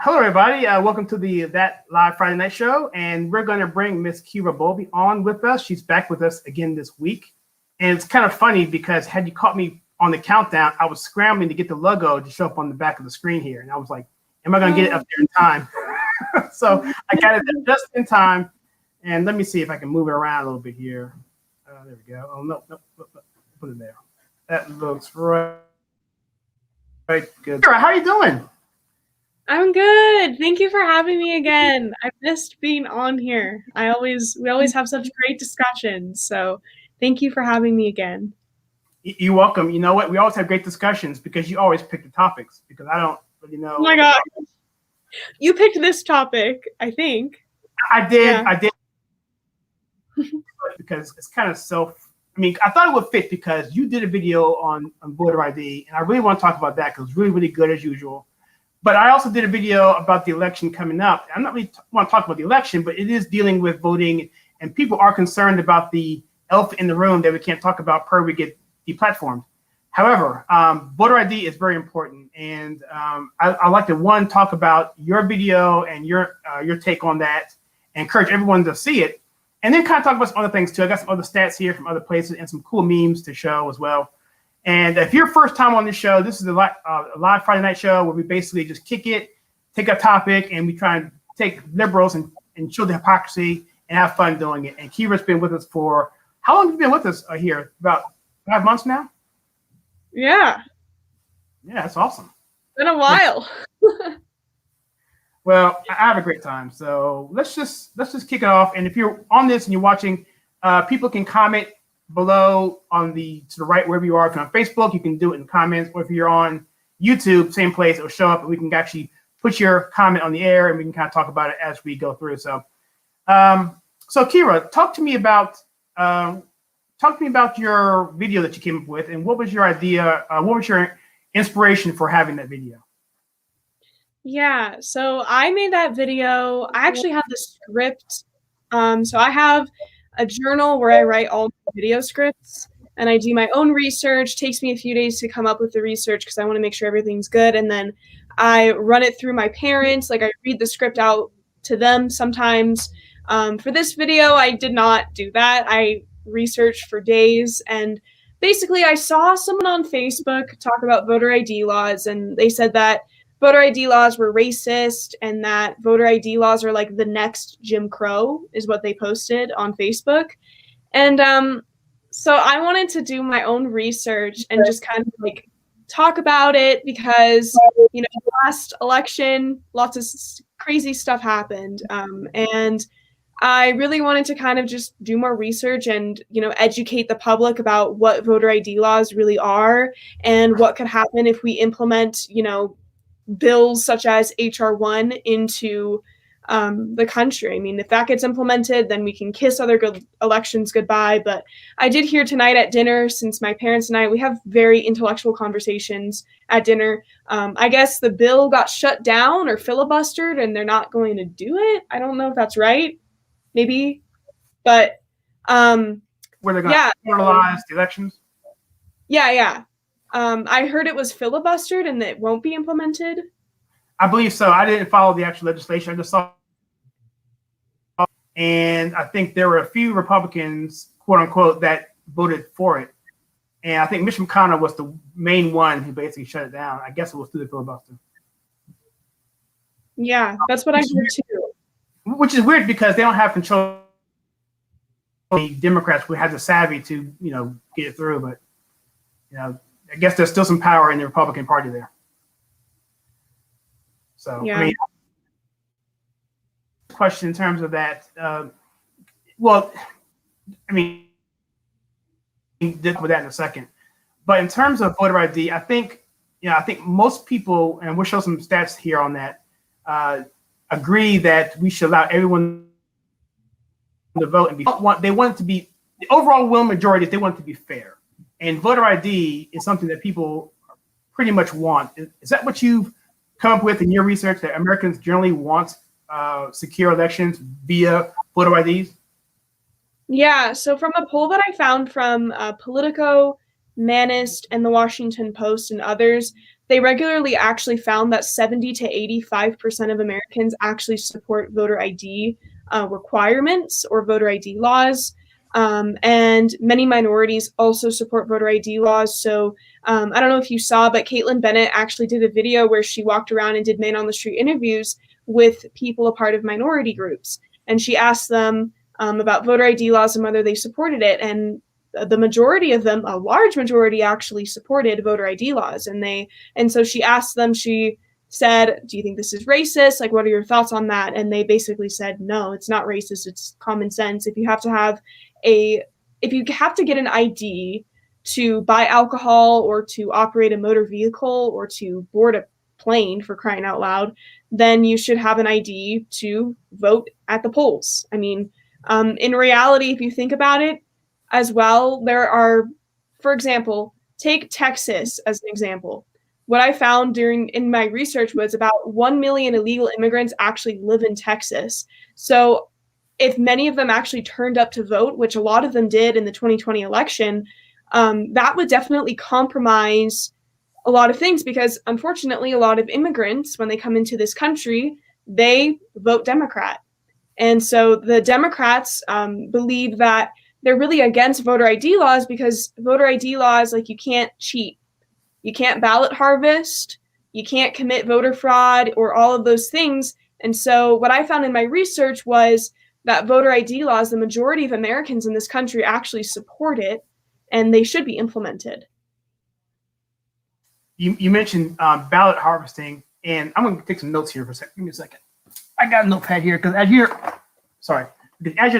Hello, everybody. Welcome to the That Live Friday Night Show, and we're going to bring Miss Kyra Bowlby on with us. She's back with us again this week, and it's kind of funny because had you caught me on the countdown, I was scrambling to get the logo to show up on the back of the screen here, and I was like, "Am I going to get it up there in time?" So I got it just in time, and let me see if I can move it around a little bit here. There we go. Oh no, put it there. That looks right good. Kyra, how are you doing? I'm good. Thank you for having me again. I missed being on here. We always have such great discussions. So thank you for having me again. You're welcome. You know what? We always have great discussions because you always pick the topics because I don't really know. Oh my God. You picked this topic, I think. I did. Yeah. I did. Because it's kind of I thought it would fit because you did a video on voter ID, and I really want to talk about that because it's really, really good as usual. But I also did a video about the election coming up. I'm not really want to talk about the election, but it is dealing with voting, and people are concerned about the elephant in the room that we can't talk about per we get deplatformed. However, voter ID is very important, and I'd like to talk about your video and your take on that, and encourage everyone to see it, and then kind of talk about some other things too. I got some other stats here from other places and some cool memes to show as well. And if you're first time on this show, this is a live Friday night show where we basically just kick it, take a topic, and we try and take liberals and show the hypocrisy and have fun doing it. And Kyra's been with us for, how long have you been with us here? About 5 months now? Yeah. Yeah, that's awesome. It's been a while. Well, I have a great time. So let's just kick it off. And if you're on this and you're watching, people can comment below to the right wherever you are. If you're on Facebook, you can do it in the comments, or if you're on YouTube, same place, it will show up, and we can actually put your comment on the air, and we can kind of talk about it as we go through. So, so Kyra, talk to me about your video that you came up with, and what was your idea? What was your inspiration for having that video? Yeah, so I made that video. I actually have the script. So I have a journal where I write all my video scripts, and I do my own research. It takes me a few days to come up with the research because I want to make sure everything's good. And then I run it through my parents. Like, I read the script out to them sometimes. For this video, I did not do that. I researched for days, and basically I saw someone on Facebook talk about voter ID laws, and they said that voter ID laws were racist and that voter ID laws are like the next Jim Crow, is what they posted on Facebook. And so I wanted to do my own research and just kind of like talk about it because, you know, last election, lots of crazy stuff happened. And I really wanted to kind of just do more research and, you know, educate the public about what voter ID laws really are and what could happen if we implement, you know, bills such as HR 1 into the country. I mean, if that gets implemented, then we can kiss other good elections goodbye. But I did hear tonight at dinner, since my parents and I, we have very intellectual conversations at dinner. I guess the bill got shut down or filibustered and they're not going to do it. I don't know if that's right. Maybe. But were they going to formalize the elections? Yeah. I heard it was filibustered and that it won't be implemented. I believe so. I didn't follow the actual legislation. I just saw, and I think there were a few Republicans, quote unquote, that voted for it. And I think Mitch McConnell was the main one who basically shut it down. I guess it was through the filibuster. Yeah, that's what I heard too. Which is weird because they don't have control. The Democrats would have the savvy to, you know, get it through, but, you know, I guess there's still some power in the Republican Party there. So, yeah. I mean, question in terms of that. Well, I mean, we'll deal with that in a second. But in terms of voter ID, I think most people, and we'll show some stats here on that, agree that we should allow everyone to vote and they want it to be, the overall will majority, they want it to be fair. And voter ID is something that people pretty much want. Is that what you've come up with in your research, that Americans generally want secure elections via voter IDs? Yeah, so from a poll that I found from Politico, Manist, and the Washington Post and others, they regularly actually found that 70 to 85% of Americans actually support voter ID requirements or voter ID laws. And many minorities also support voter ID laws. So I don't know if you saw, but Caitlin Bennett actually did a video where she walked around and did man on the street interviews with people a part of minority groups. And she asked them about voter ID laws and whether they supported it. And the majority of them, a large majority, actually supported voter ID laws. And so she asked them, she said, do you think this is racist? Like, what are your thoughts on that? And they basically said, no, it's not racist. It's common sense. If you have to get an ID to buy alcohol or to operate a motor vehicle or to board a plane, for crying out loud, then you should have an ID to vote at the polls. I mean, in reality, if you think about it as well, there are, for example, take Texas as an example. What I found in my research was about 1 million illegal immigrants actually live in Texas. So if many of them actually turned up to vote, which a lot of them did in the 2020 election, that would definitely compromise a lot of things, because unfortunately, a lot of immigrants, when they come into this country, they vote Democrat. And so the Democrats believe that they're really against voter ID laws, because voter ID laws, like, you can't cheat. You can't ballot harvest. You can't commit voter fraud or all of those things. And so what I found in my research was that voter ID laws, the majority of Americans in this country actually support it, and they should be implemented. You mentioned ballot harvesting, and I'm going to take some notes here for a second. Give me a second. I got a notepad here because as you're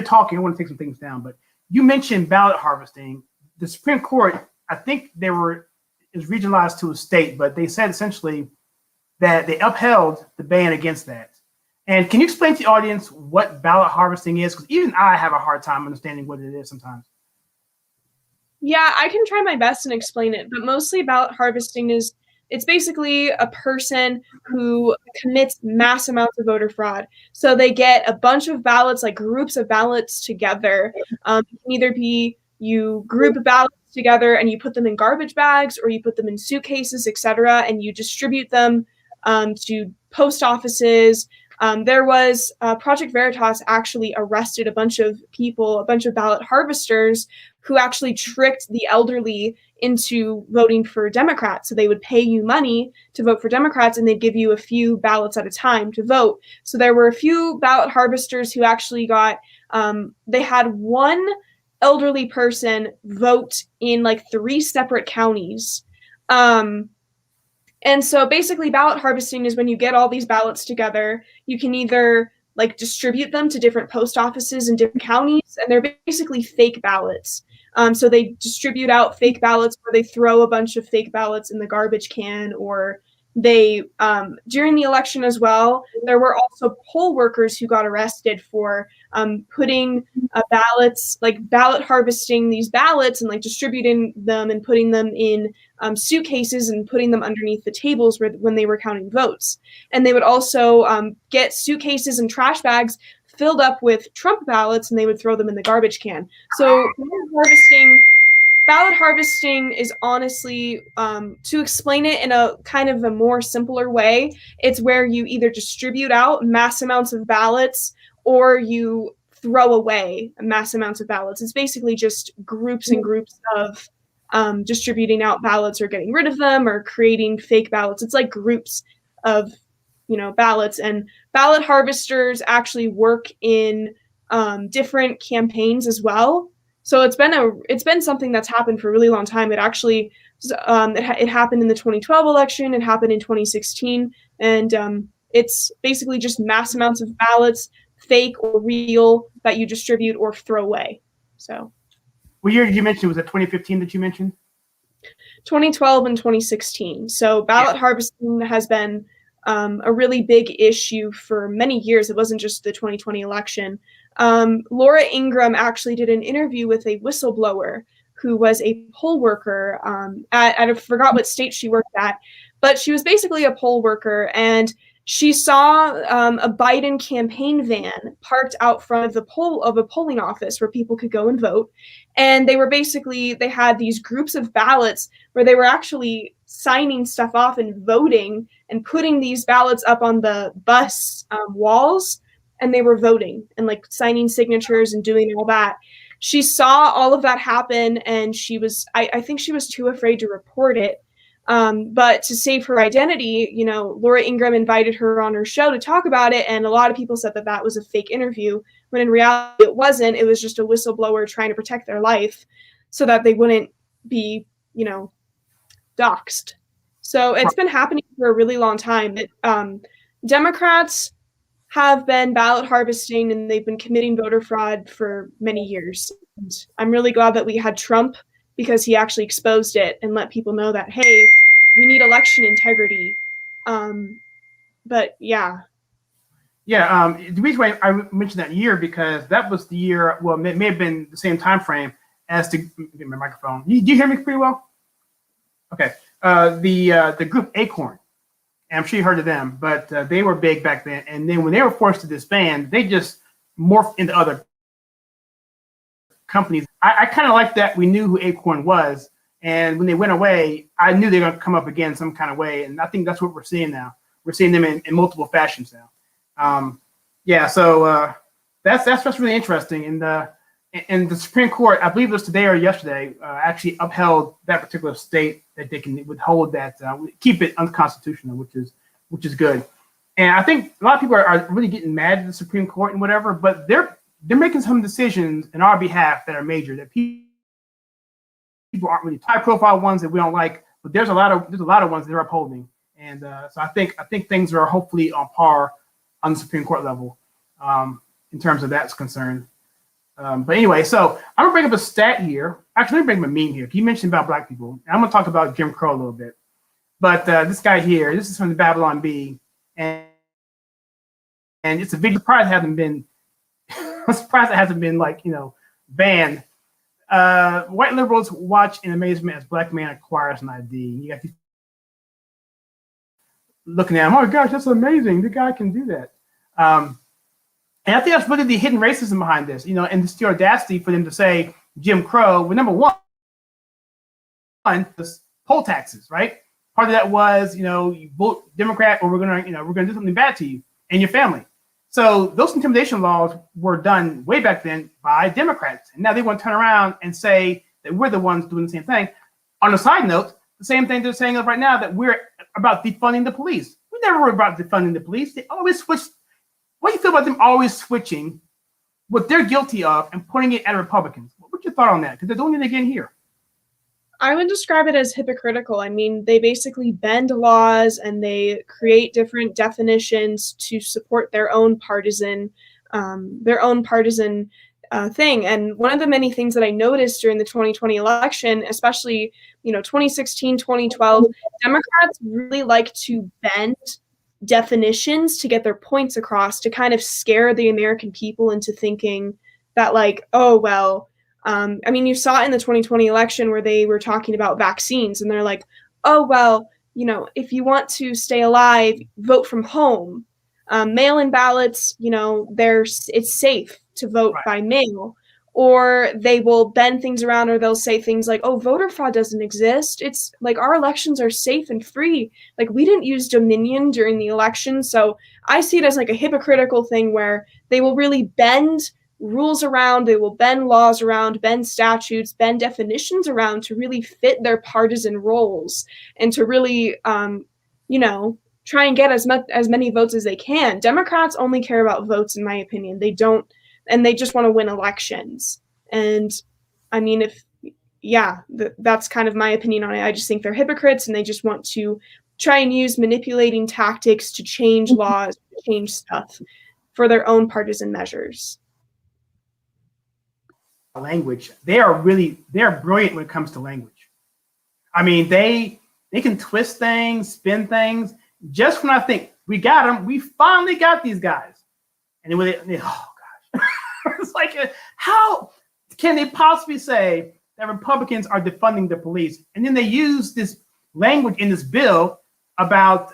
talking, I want to take some things down. But you mentioned ballot harvesting. The Supreme Court, I think is regionalized to a state, but they said essentially that they upheld the ban against that. And can you explain to the audience what ballot harvesting is? Because even I have a hard time understanding what it is sometimes. Yeah, I can try my best and explain it, but mostly ballot harvesting it's basically a person who commits mass amounts of voter fraud. So they get a bunch of ballots, like groups of ballots together. It can either be you group ballots together and you put them in garbage bags, or you put them in suitcases, etc., and you distribute them to post offices. There was Project Veritas actually arrested a bunch of people, a bunch of ballot harvesters who actually tricked the elderly into voting for Democrats. So they would pay you money to vote for Democrats, and they'd give you a few ballots at a time to vote. So there were a few ballot harvesters who actually got, they had one elderly person vote in like 3 separate counties. And so basically ballot harvesting is when you get all these ballots together, you can either like distribute them to different post offices in different counties, and they're basically fake ballots. So they distribute out fake ballots, where they throw a bunch of fake ballots in the garbage can, or they, during the election as well, there were also poll workers who got arrested for putting ballots, like ballot harvesting these ballots and like distributing them and putting them in suitcases and putting them underneath the tables when they were counting votes. And they would also get suitcases and trash bags filled up with Trump ballots, and they would throw them in the garbage can. So ballot harvesting is honestly, to explain it in a kind of a more simpler way, it's where you either distribute out mass amounts of ballots or you throw away mass amounts of ballots. It's basically just groups and groups of distributing out ballots or getting rid of them or creating fake ballots. It's like groups of ballots, and ballot harvesters actually work in different campaigns as well. So it's been something that's happened for a really long time. It actually it happened in the 2012 election. It happened in 2016, and it's basically just mass amounts of ballots, fake or real, that you distribute or throw away. So, what year did you mention? Was it 2015 that you mentioned? 2012 and 2016. So ballot harvesting has been a really big issue for many years. It wasn't just the 2020 election. Laura Ingraham actually did an interview with a whistleblower who was a poll worker I forgot what state she worked at, but she was basically a poll worker, and she saw a Biden campaign van parked out front of a polling office where people could go and vote. And they were basically, they had these groups of ballots where they were actually signing stuff off and voting and putting these ballots up on the bus walls, and they were voting and like signing signatures and doing all that. She saw all of that happen, and she was, I think she was too afraid to report it. But to save her identity, you know, Laura Ingraham invited her on her show to talk about it, and a lot of people said that that was a fake interview, when in reality it wasn't. It was just a whistleblower trying to protect their life so that they wouldn't be, you know, doxxed. So it's been happening for a really long time. Democrats have been ballot harvesting, and they've been committing voter fraud for many years. And I'm really glad that we had Trump, because he actually exposed it and let people know that, hey, we need election integrity. But yeah. Yeah, the reason why I mentioned that year, because that was the year, well, it may have been the same time frame as the, get my microphone. Do you hear me pretty well? Okay. The group Acorn, and I'm sure you heard of them, but they were big back then. And then when they were forced to disband, they just morphed into other companies. I kind of like that we knew who Acorn was, and when they went away, I knew they were going to come up again some kind of way, and I think that's what we're seeing now. We're seeing them in multiple fashions now. Yeah, so that's really interesting. And the Supreme Court, I believe it was today or yesterday, actually upheld that particular state that they can withhold that, keep it unconstitutional, which is good. And I think a lot of people are really getting mad at the Supreme Court and whatever, but they're making some decisions in our behalf that are major, that people aren't really high profile ones that we don't like, but there's a lot of ones that they're upholding. And so I think things are hopefully on par on the Supreme Court level in terms of that's concerned. But anyway, so I'm gonna bring up a stat here. Actually, let me bring up a meme here. You mentioned about black people. I'm gonna talk about Jim Crow a little bit. But this guy here, this is from the Babylon Bee, and it's a video. I'm surprised it hasn't been like, you know, banned. White liberals watch in amazement as black man acquires an ID. You got these looking at him. Oh gosh, that's amazing. The guy can do that. And I think that's really the hidden racism behind this, you know, and it's the audacity for them to say Jim Crow. Well, number one, was poll taxes, right? Part of that was, you know, you vote Democrat or we're gonna do something bad to you and your family. So those intimidation laws were done way back then by Democrats. And now they want to turn around and say that we're the ones doing the same thing. On a side note, the same thing they're saying right now, that we're about defunding the police. We never were about defunding the police. They always switch. What do you feel about them always switching what they're guilty of and putting it at Republicans? What's your thought on that? Because they're doing it again here. I would describe it as hypocritical. I mean, they basically bend laws and they create different definitions to support their own partisan thing. And one of the many things that I noticed during the 2020 election, especially, you know, 2016, 2012, Democrats really like to bend definitions to get their points across, to kind of scare the American people into thinking that, like, oh, well, I mean, you saw it in the 2020 election where they were talking about vaccines, and they're like, oh, well, you know, if you want to stay alive, vote from home. Mail-in ballots, you know, it's safe to vote by mail. Or they will bend things around, or they'll say things like, oh, voter fraud doesn't exist. It's like our elections are safe and free. Like, we didn't use Dominion during the election. So I see it as like a hypocritical thing where they will really bend rules around, they will bend laws around, bend statutes, bend definitions around to really fit their partisan roles and to really, you know, try and get as many votes as they can. Democrats only care about votes, in my opinion. They don't. And they just want to win elections. And I mean, that's kind of my opinion on it. I just think they're hypocrites, and they just want to try and use manipulating tactics to change laws, to change stuff for their own partisan measures. Language. They're brilliant when it comes to language. I mean, they can twist things, spin things. Just when I think we got them, we finally got these guys. And oh, it's like, how can they possibly say that Republicans are defunding the police? And then they use this language in this bill about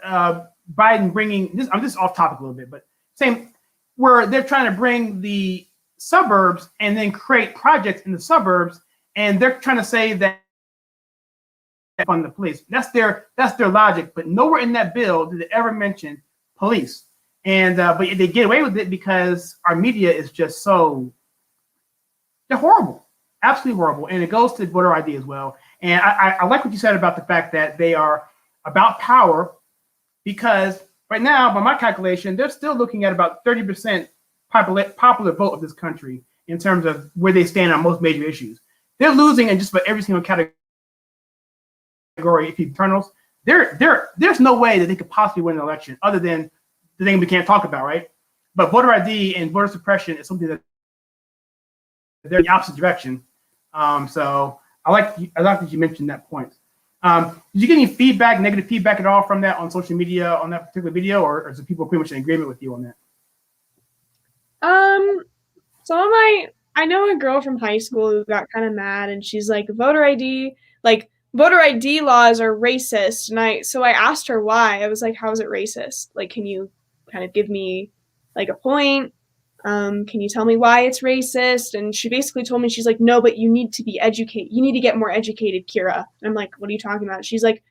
Biden bringing this. I'm just off topic a little bit, but same where they're trying to bring the suburbs and then create projects in the suburbs, and they're trying to say that fund the police. That's their logic, but nowhere in that bill did they ever mention police. And but they get away with it because our media is just they're horrible, absolutely horrible. And it goes to voter ID as well. And I like what you said about the fact that they are about power, because right now, by my calculation, they're still looking at about 30% popular vote of this country in terms of where they stand on most major issues. They're losing in just about every single category. If you internals, there's no way that they could possibly win an election other than the thing we can't talk about, right? But voter ID and voter suppression is something that they're in the opposite direction. So I like that you mentioned that point. Did you get any feedback, negative feedback at all from that on social media on that particular video, or is the people pretty much in agreement with you on that? I know a girl from high school who got kind of mad, and she's like, voter ID laws are racist. And so I asked her why. I was like, how is it racist? Like, can you kind of give me like a point? Can you tell me why it's racist? And she basically told me, she's like, no, but you need to be educated. You need to get more educated, Kyra. And I'm like, what are you talking about? She's like,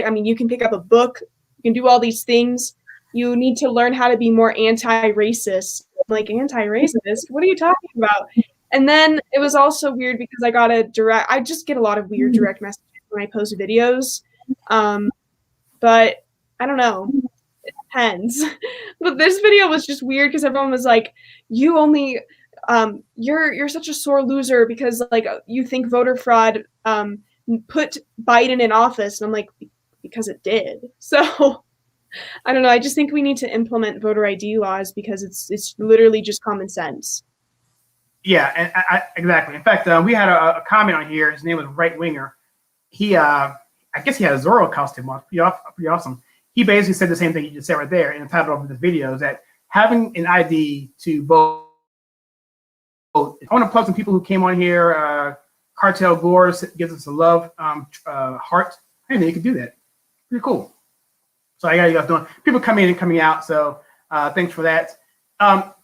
I mean, you can pick up a book, you can do all these things. You need to learn how to be more anti-racist. I'm like, anti-racist? What are you talking about? And then it was also weird because I just get a lot of weird direct messages when I post videos. But I don't know. It depends. But this video was just weird because everyone was like, you only you're such a sore loser because like you think voter fraud put Biden in office. And I'm like, because it did. So I don't know. I just think we need to implement voter ID laws because it's literally just common sense. Yeah, and exactly. In fact, we had a comment on here. His name was Right Winger. He, I guess he had a Zorro costume on. Pretty awesome. He basically said the same thing you just said right there in the title of this video, is that having an ID to vote. I want to plug some people who came on here. Cartel Gore gives us a love heart. Hey, man, you can do that. Pretty cool. So I got you guys doing. People coming in and coming out. So thanks for that.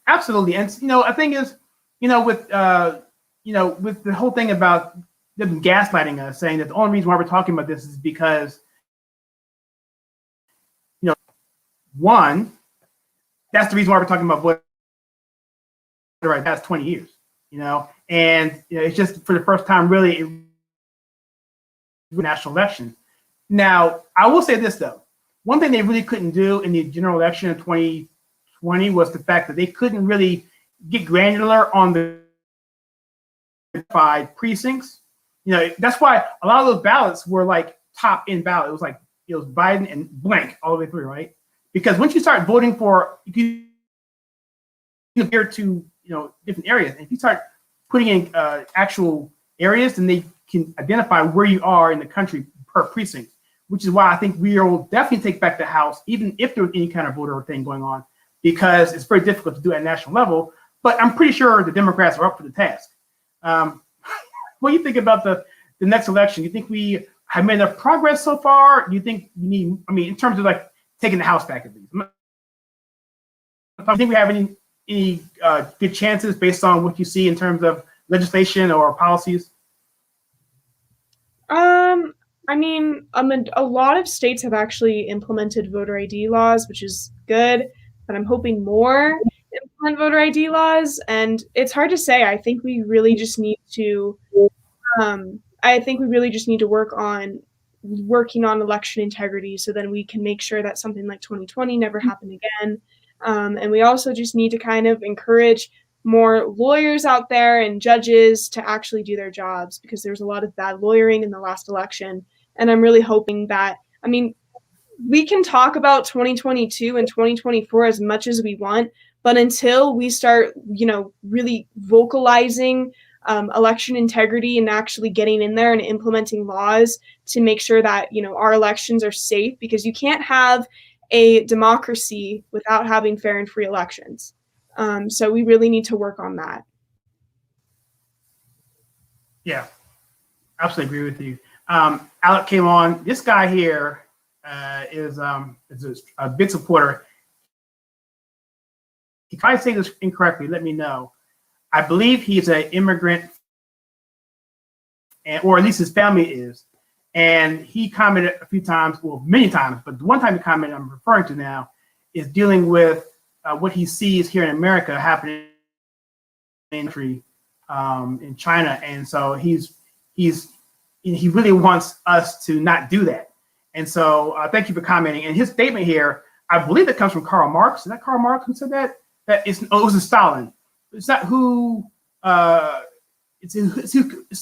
Absolutely. And the thing is, with the whole thing about them gaslighting us, saying that the only reason why we're talking about this is because, one, that's the reason why we're talking about voter right past 20 years, and it's just for the first time really in national election. Now, I will say this though. One thing they really couldn't do in the general election in 2020 was the fact that they couldn't really get granular on the precincts. That's why a lot of those ballots were like top end ballot. It was Biden and blank all the way through, right? Because once you start voting for, you compare to different areas, and if you start putting in actual areas, then they can identify where you are in the country per precinct. Which is why I think we will definitely take back the House, even if there was any kind of voter thing going on, because it's very difficult to do at a national level. But I'm pretty sure the Democrats are up for the task. What do you think about the next election? Do you think we have made enough progress so far? Do you think we need, in terms of like taking the House back at least? Do you think we have any good chances based on what you see in terms of legislation or policies? A lot of states have actually implemented voter ID laws, which is good, but I'm hoping more implement voter ID laws. And it's hard to say. I think we really just need to working on election integrity, so then we can make sure that something like 2020 never happened again. And we also just need to kind of encourage more lawyers out there and judges to actually do their jobs, because there's a lot of bad lawyering in the last election. And I'm really hoping that, we can talk about 2022 and 2024 as much as we want, but until we start, really vocalizing election integrity and actually getting in there and implementing laws to make sure that, our elections are safe, because you can't have a democracy without having fair and free elections. So we really need to work on that. Yeah, absolutely agree with you. Alec came on. This guy here, is a big supporter. If I say this incorrectly, let me know. I believe he's an immigrant, or at least his family is. And he commented a few times, well, many times, but the one time he commented I'm referring to now is dealing with what he sees here in America happening in China. And so he really wants us to not do that. And so thank you for commenting. And his statement here, I believe it comes from Karl Marx. Is that Karl Marx who said that? It was Stalin. It's not who it's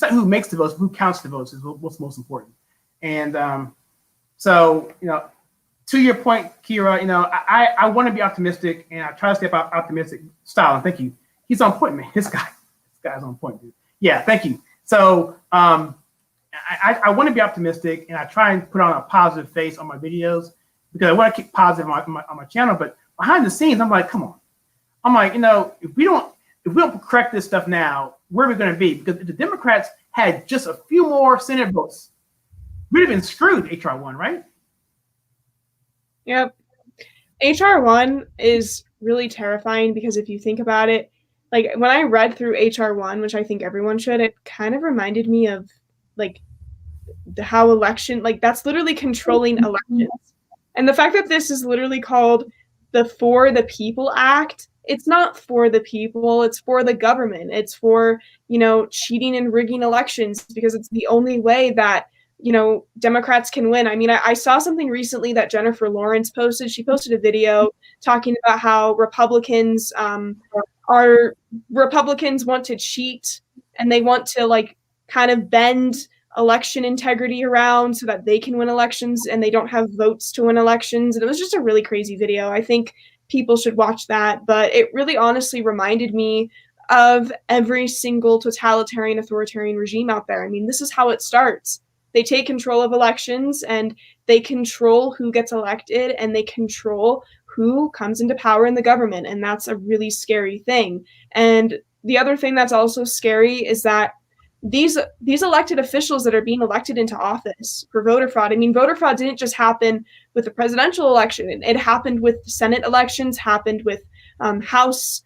not who makes the votes, who counts the votes is what's most important. And so, to your point, Kyra, I want to be optimistic, and I try to stay optimistic. Stalin, thank you. He's on point, man. This guy's on point, dude. Yeah, thank you. So I want to be optimistic, and I try and put on a positive face on my videos because I want to keep positive on my channel. But behind the scenes, I'm like, come on. I'm like, if we don't correct this stuff now, where are we going to be? Because if the Democrats had just a few more Senate votes, we'd have been screwed. HR 1, right? Yep. HR 1 is really terrifying because if you think about it, like when I read through HR 1, which I think everyone should, it kind of reminded me of like how election, like that's literally controlling elections. And the fact that this is literally called the For the People Act, it's not for the people, it's for the government. It's for, cheating and rigging elections because it's the only way that, Democrats can win. I mean, I saw something recently that Jennifer Lawrence posted. She posted a video talking about how Republicans want to cheat and they want to kind of bend election integrity around so that they can win elections and they don't have votes to win elections. And it was just a really crazy video. I think people should watch that, but it really honestly reminded me of every single totalitarian authoritarian regime out there. I mean, this is how it starts. They take control of elections and they control who gets elected and they control who comes into power in the government. And that's a really scary thing. And the other thing that's also scary is that these elected officials that are being elected into office for voter fraud. I mean, voter fraud didn't just happen with the presidential election. It happened with Senate elections, happened with House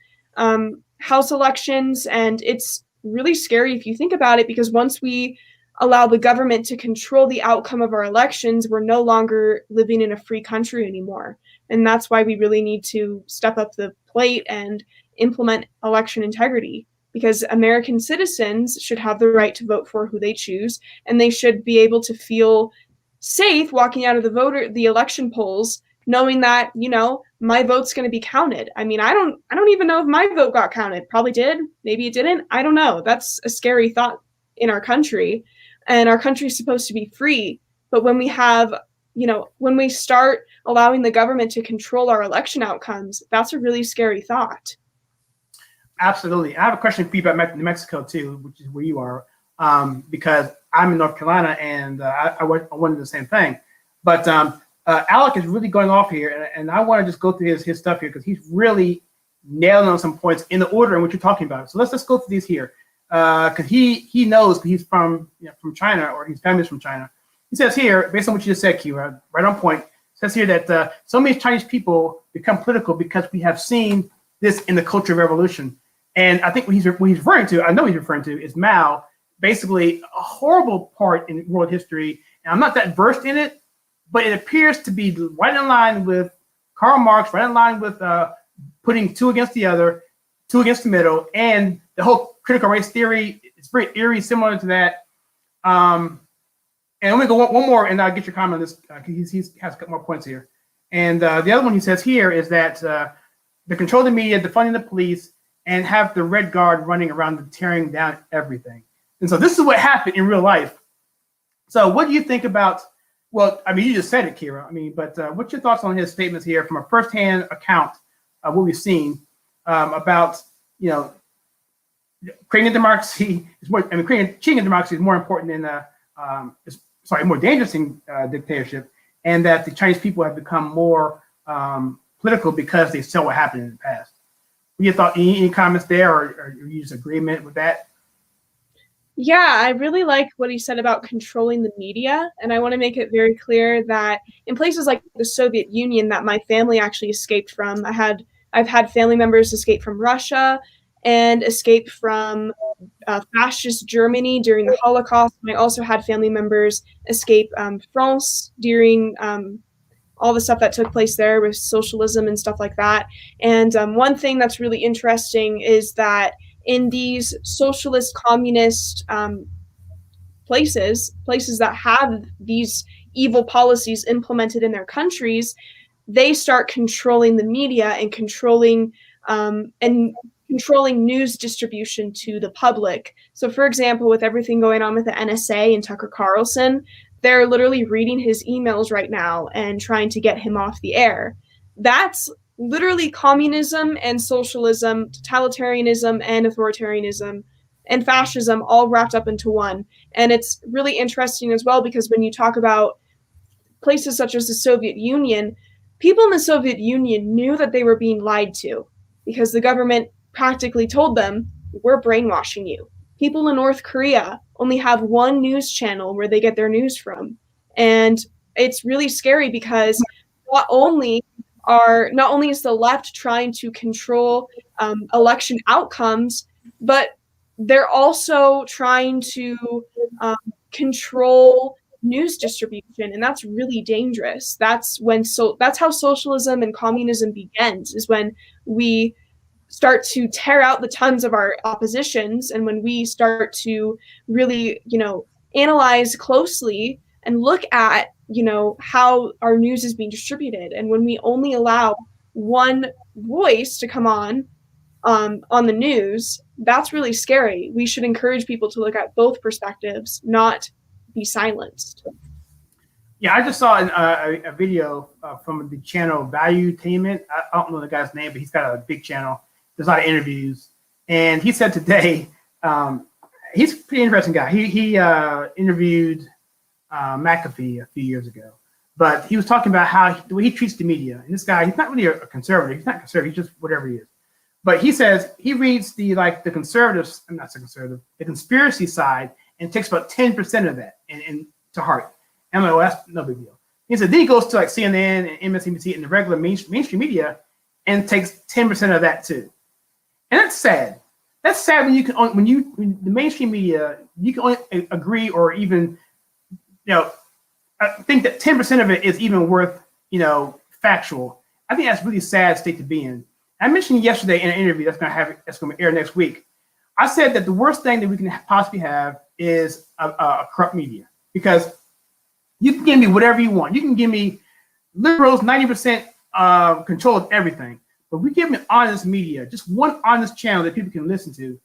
elections. And it's really scary if you think about it, because once we allow the government to control the outcome of our elections, we're no longer living in a free country anymore. And that's why we really need to step up the plate and implement election integrity, because American citizens should have the right to vote for who they choose, and they should be able to feel safe walking out of the election polls knowing that, my vote's going to be counted. I mean, I don't even know if my vote got counted. Probably did. Maybe it didn't. I don't know. That's a scary thought in our country. And our country is supposed to be free. But when we have, when we start allowing the government to control our election outcomes, that's a really scary thought. Absolutely. I have a question for you about New Mexico, too, which is where you are, because I'm in North Carolina and I wanted the same thing. But Alec is really going off here, and I want to just go through his stuff here because he's really nailing on some points in the order in which you're talking about. So let's just go through these here. Because he knows he's from China, or his family's from China. He says here, based on what you just said, Kyra, right on point, says here that so many Chinese people become political because we have seen this in the Cultural Revolution. And I think what he's referring to, I know he's referring to, is Mao, basically a horrible part in world history. And I'm not that versed in it, but it appears to be right in line with Karl Marx, right in line with putting two against the other, two against the middle, and the whole critical race theory is very eerie, similar to that. And let me go one more, and I'll get your comment on this. He has a couple more points here. And the other one he says here is that the control the media, defunding the police, and have the Red Guard running around tearing down everything. And so this is what happened in real life. So what do you think about, well, I mean, you just said it, Kyra. I mean, but what's your thoughts on his statements here from a firsthand account of what we've seen about, creating a democracy is more, cheating a democracy is more important than, more dangerous than dictatorship, and that the Chinese people have become more political because they saw what happened in the past. What you thought? Any comments there, or you just agreement with that? Yeah, I really like what he said about controlling the media. And I want to make it very clear that in places like the Soviet Union that my family actually escaped from, I've had family members escape from Russia and escape from fascist Germany during the Holocaust. And I also had family members escape France during all the stuff that took place there with socialism and stuff like that. And one thing that's really interesting is that in these socialist, communist places that have these evil policies implemented in their countries, they start controlling the media and controlling news distribution to the public. So, for example, with everything going on with the NSA and Tucker Carlson, they're literally reading his emails right now and trying to get him off the air. That's literally communism and socialism, totalitarianism and authoritarianism and fascism all wrapped up into one. And it's really interesting as well because when you talk about places such as the Soviet Union, people in the Soviet Union knew that they were being lied to because the government practically told them, we're brainwashing you. People in North Korea only have one news channel where they get their news from. And it's really scary because not only is the left trying to control election outcomes, but they're also trying to control news distribution, and that's really dangerous. That's how socialism and communism begins, is when we start to tear out the tons of our oppositions, and when we start to really, analyze closely and look at, how our news is being distributed. And when we only allow one voice to come on the news, that's really scary. We should encourage people to look at both perspectives, not be silenced. Yeah, I just saw a video from the channel Valuetainment. I don't know the guy's name, but he's got a big channel. There's a lot of interviews, and he said today, he's a pretty interesting guy. He interviewed McAfee a few years ago, but he was talking about the way he treats the media. And this guy, he's not really a conservative. He's not conservative. He's just whatever he is. But he says he reads the conservatives. I'm not so conservative. The conspiracy side, and takes about 10% of that and to heart. And I'm like, well, that's no big deal. He said then he goes to CNN and MSNBC and the regular mainstream media and takes 10% of that too. And that's sad. That's sad when the mainstream media, you can only agree or even, think that 10% of it is even worth, factual. I think that's a really sad state to be in. I mentioned yesterday in an interview that's going to air next week. I said that the worst thing that we can possibly have is a corrupt media, because you can give me whatever you want. You can give me liberals 90% control of everything. But we give me honest media, just one honest channel that people can listen to.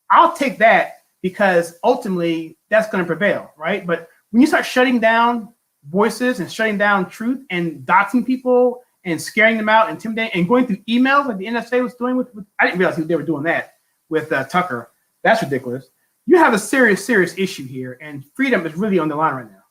I'll take that because ultimately that's going to prevail, right? But when you start shutting down voices and shutting down truth and doxing people and scaring them out, intimidating, and going through emails like the NSA was doing with I didn't realize they were doing that with Tucker. That's ridiculous. You have a serious, serious issue here, and freedom is really on the line right now.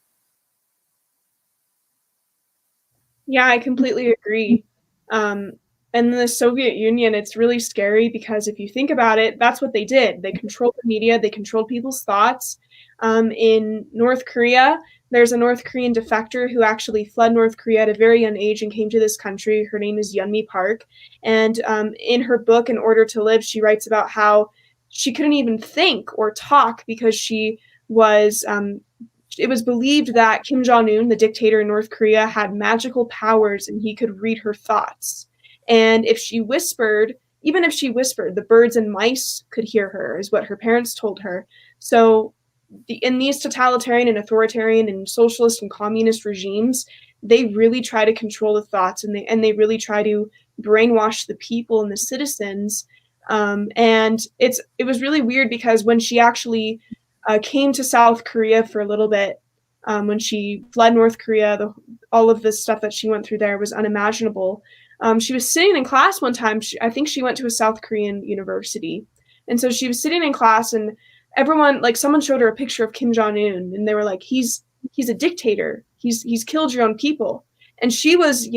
Yeah, I completely agree. And the Soviet Union, it's really scary because if you think about it, that's what they did. They controlled the media. They controlled people's thoughts. In North Korea, there's a North Korean defector who actually fled North Korea at a very young age and came to this country. Her name is Yeonmi Park. And in her book, In Order to Live, she writes about how she couldn't even think or talk because she was it was believed that Kim Jong-un, the dictator in North Korea, had magical powers and he could read her thoughts. And if she whispered, even if she whispered, the birds and mice could hear her, is what her parents told her. So in these totalitarian and authoritarian and socialist and communist regimes, they really try to control the thoughts, and they really try to brainwash the people and the citizens. And it was really weird because when she actually came to South Korea for a little bit, when she fled North Korea, all of this stuff that she went through there was unimaginable. She was sitting in class one time. I think she went to a South Korean university. And so she was sitting in class and everyone, someone showed her a picture of Kim Jong-un and they were like, he's a dictator. He's killed your own people. And she was,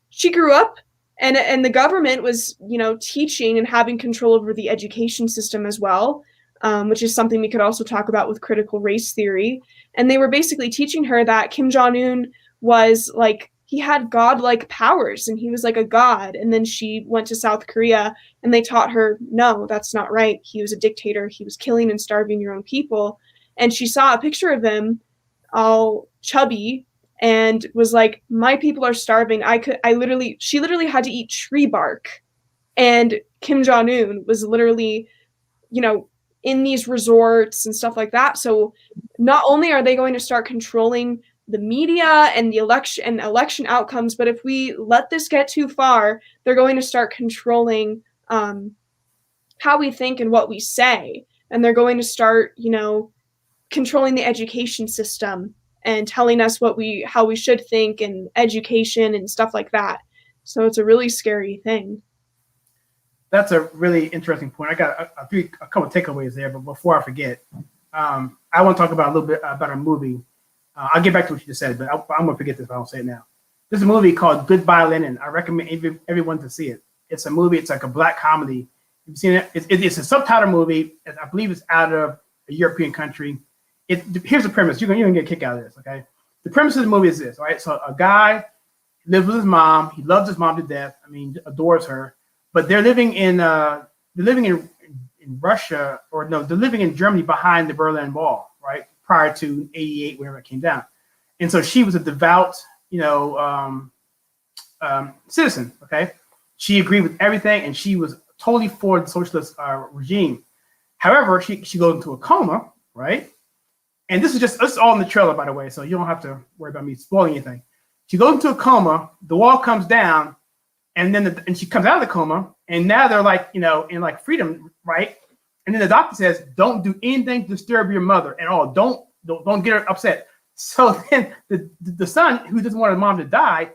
she grew up and the government was, teaching and having control over the education system as well. which is something we could also talk about with critical race theory. And they were basically teaching her that Kim Jong-un was like, he had godlike powers and he was like a god. And then she went to South Korea and they taught her, no, that's not right. He was a dictator. He was killing and starving your own people. And she saw a picture of him all chubby and was like, my people are starving. She literally had to eat tree bark. And Kim Jong-un was literally, in these resorts and stuff like that. So not only are they going to start controlling the media and the election outcomes, but if we let this get too far, they're going to start controlling how we think and what we say. And they're going to start, controlling the education system and telling us how we should think and education and stuff like that. So it's a really scary thing. That's a really interesting point. I got a couple of takeaways there, but before I forget, I want to talk about a little bit about a movie. I'll get back to what you just said, but I'm going to forget this if I don't say it now. There's a movie called Good Violin. I recommend everyone to see it. It's a movie. It's like a black comedy. You've seen it. It's a subtitle movie. I believe it's out of a European country. Here's the premise. You're going to get a kick out of this, okay? The premise of the movie is this, all right? So a guy lives with his mom. He loves his mom to death. I mean, adores her. But they're living in Russia, or no, they're living in Germany behind the Berlin Wall, right? Prior to 88, whenever it came down. And so she was a devout, citizen, okay? She agreed with everything, and she was totally for the socialist regime. However, she goes into a coma, right? And this is all in the trailer, by the way, so you don't have to worry about me spoiling anything. She goes into a coma, the wall comes down, and then and she comes out of the coma, and now they're like, in like freedom, right? And then the doctor says, don't do anything to disturb your mother at all. Don't get her upset. So then the son, who doesn't want his mom to die,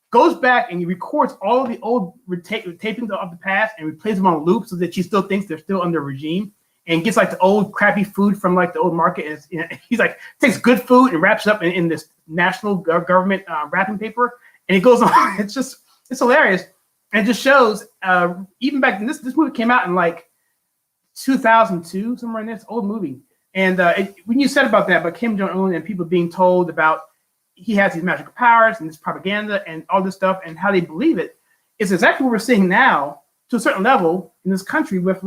goes back and he records all of the old tapings of the past and replays them on loop so that she still thinks they're still under regime, and gets like the old crappy food from like the old market. And he's like, takes good food and wraps it up in this national government wrapping paper. And he goes on. It's hilarious. And it just shows, even back then, this movie came out in like 2002, somewhere in this old movie. And when you said about that, about Kim Jong-un and people being told about he has these magical powers and this propaganda and all this stuff and how they believe it, it's exactly what we're seeing now to a certain level in this country with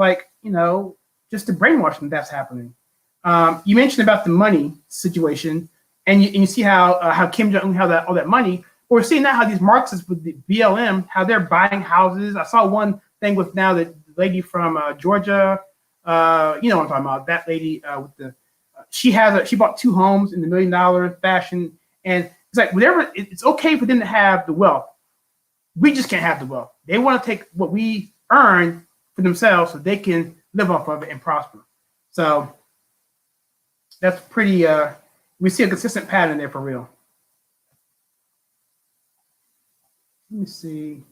just the brainwashing that's happening. You mentioned about the money situation, and you see how Kim Jong-un, all that money. We're seeing now how these Marxists with the BLM, how they're buying houses. I saw one thing with now the lady from Georgia. You know what I'm talking about? That lady she bought 2 homes in the $1 million fashion, and it's like whatever. It's okay for them to have the wealth. We just can't have the wealth. They want to take what we earn for themselves so they can live off of it and prosper. So that's pretty. We see a consistent pattern there for real. Let me see.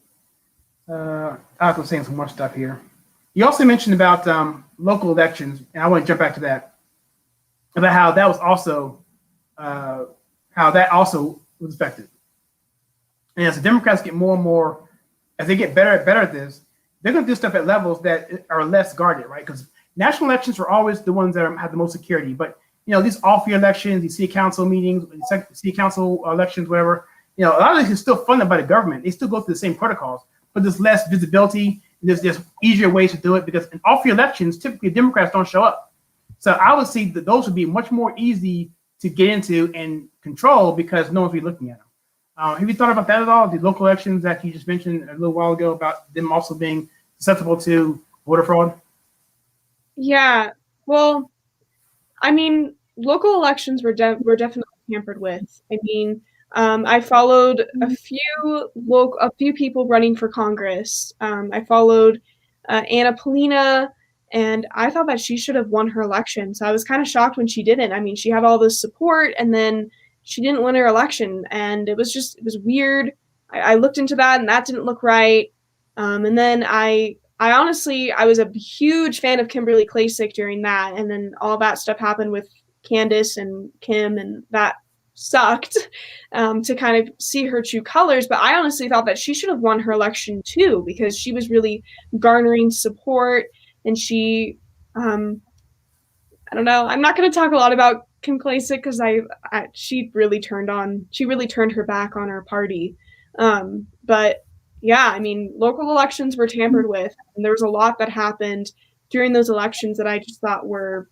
I was saying some more stuff here. You also mentioned about local elections, and I want to jump back to that, about how that was also was affected. And as the Democrats get more and more, as they get better at this, they're going to do stuff at levels that are less guarded, right? Because national elections are always the ones that have the most security. But these off-year elections, these city council meetings, city council elections, whatever. A lot of this is still funded by the government. They still go through the same protocols, but there's less visibility. There's just easier ways to do it because in off-year elections, typically Democrats don't show up. So I would see that those would be much more easy to get into and control because no one's really looking at them. Have you thought about that at all? The local elections that you just mentioned a little while ago about them also being susceptible to voter fraud? Yeah. Well, I mean, local elections were definitely tampered with. I mean, I followed a few people running for Congress. I followed Anna Polina, and I thought that she should have won her election. So I was kind of shocked when she didn't. I mean, she had all this support, and then she didn't win her election, and it was weird. I looked into that, and that didn't look right. And then I honestly, I was a huge fan of Kimberly Klacik during that, and then all that stuff happened with Candace and Kim, and that sucked to kind of see her true colors. But I honestly thought that she should have won her election too, because she was really garnering support, and she I don't know. I'm not going to talk a lot about Kingface because she really turned her back on our party. But yeah, I mean, local elections were tampered with, and there was a lot that happened during those elections that I just thought were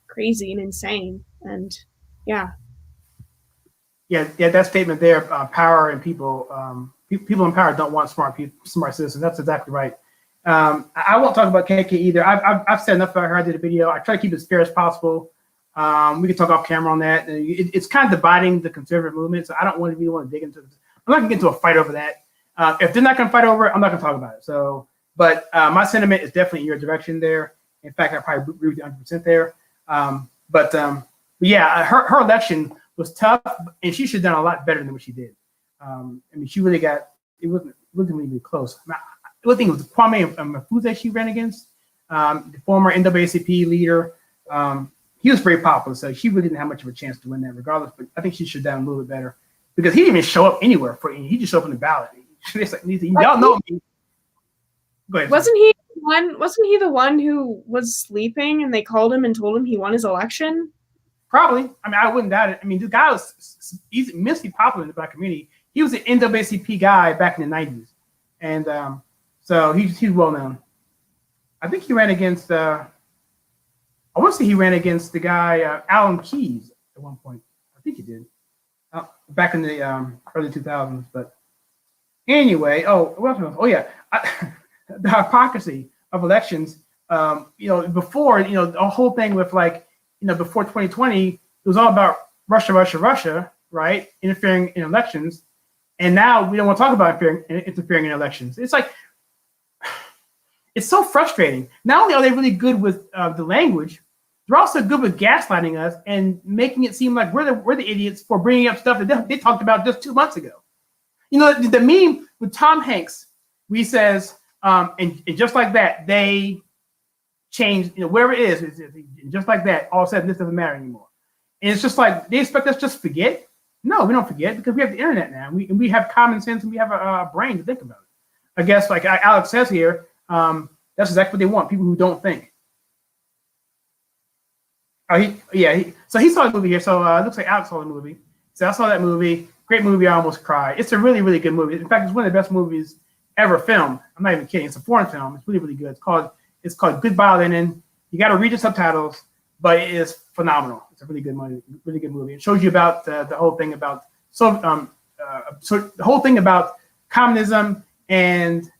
crazy and insane. And yeah. Yeah, that statement there, power and people, people in power don't want smart citizens. That's exactly right. I won't talk about KK either. I've said enough about her. I did a video. I try to keep it as fair as possible. We can talk off camera on that. It's kind of dividing the conservative movement, so I don't want to dig into this. I'm not going to get into a fight over that. If they're not going to fight over it, I'm not going to talk about it. So, but my sentiment is definitely in your direction there. In fact, I probably agree with you 100% there. But yeah, her election was tough, and she should have done a lot better than what she did. I mean, she really got it wasn't really close. I think it was Kwame Mfuze she ran against, the former NAACP leader. He was very popular, so she really didn't have much of a chance to win that regardless. But I think she should have done a little bit better because he didn't even show up anywhere he just showed up on the ballot. Y'all know me. Go ahead. Wasn't he the one who was sleeping and they called him and told him he won his election? Probably. I mean, I wouldn't doubt it. I mean, this guy he's immensely popular in the Black community. He was an NAACP guy back in the 90s. And so he's well known. I think he ran against, I want to say he ran against the guy, Alan Keyes at one point. I think he did. Back in the early 2000s. But anyway, the hypocrisy of elections. Before, the whole thing with before 2020, it was all about Russia, right? Interfering in elections. And now we don't want to talk about interfering in elections. It's like, it's so frustrating. Not only are they really good with the language, they're also good with gaslighting us and making it seem like we're the idiots for bringing up stuff that they talked about just 2 months ago. The meme with Tom Hanks, where he says, and just like that, they changed, wherever it is, and just like that, all of a sudden this doesn't matter anymore. And it's just like they expect us to just forget. No, we don't forget because we have the internet now. And we have common sense and we have a brain to think about it. I guess, like Alex says here, that's exactly what they want, people who don't think. So he saw the movie here. So it looks like Alex saw the movie. So I saw that movie. Great movie. I almost cried. It's a really, really good movie. In fact, it's one of the best movies ever filmed. I'm not even kidding. It's a foreign film. It's really, really good. It's called Good Violin. You got to read the subtitles, but it is phenomenal. It's a really good movie. Really good movie. It shows you about the whole thing about the whole thing about communism and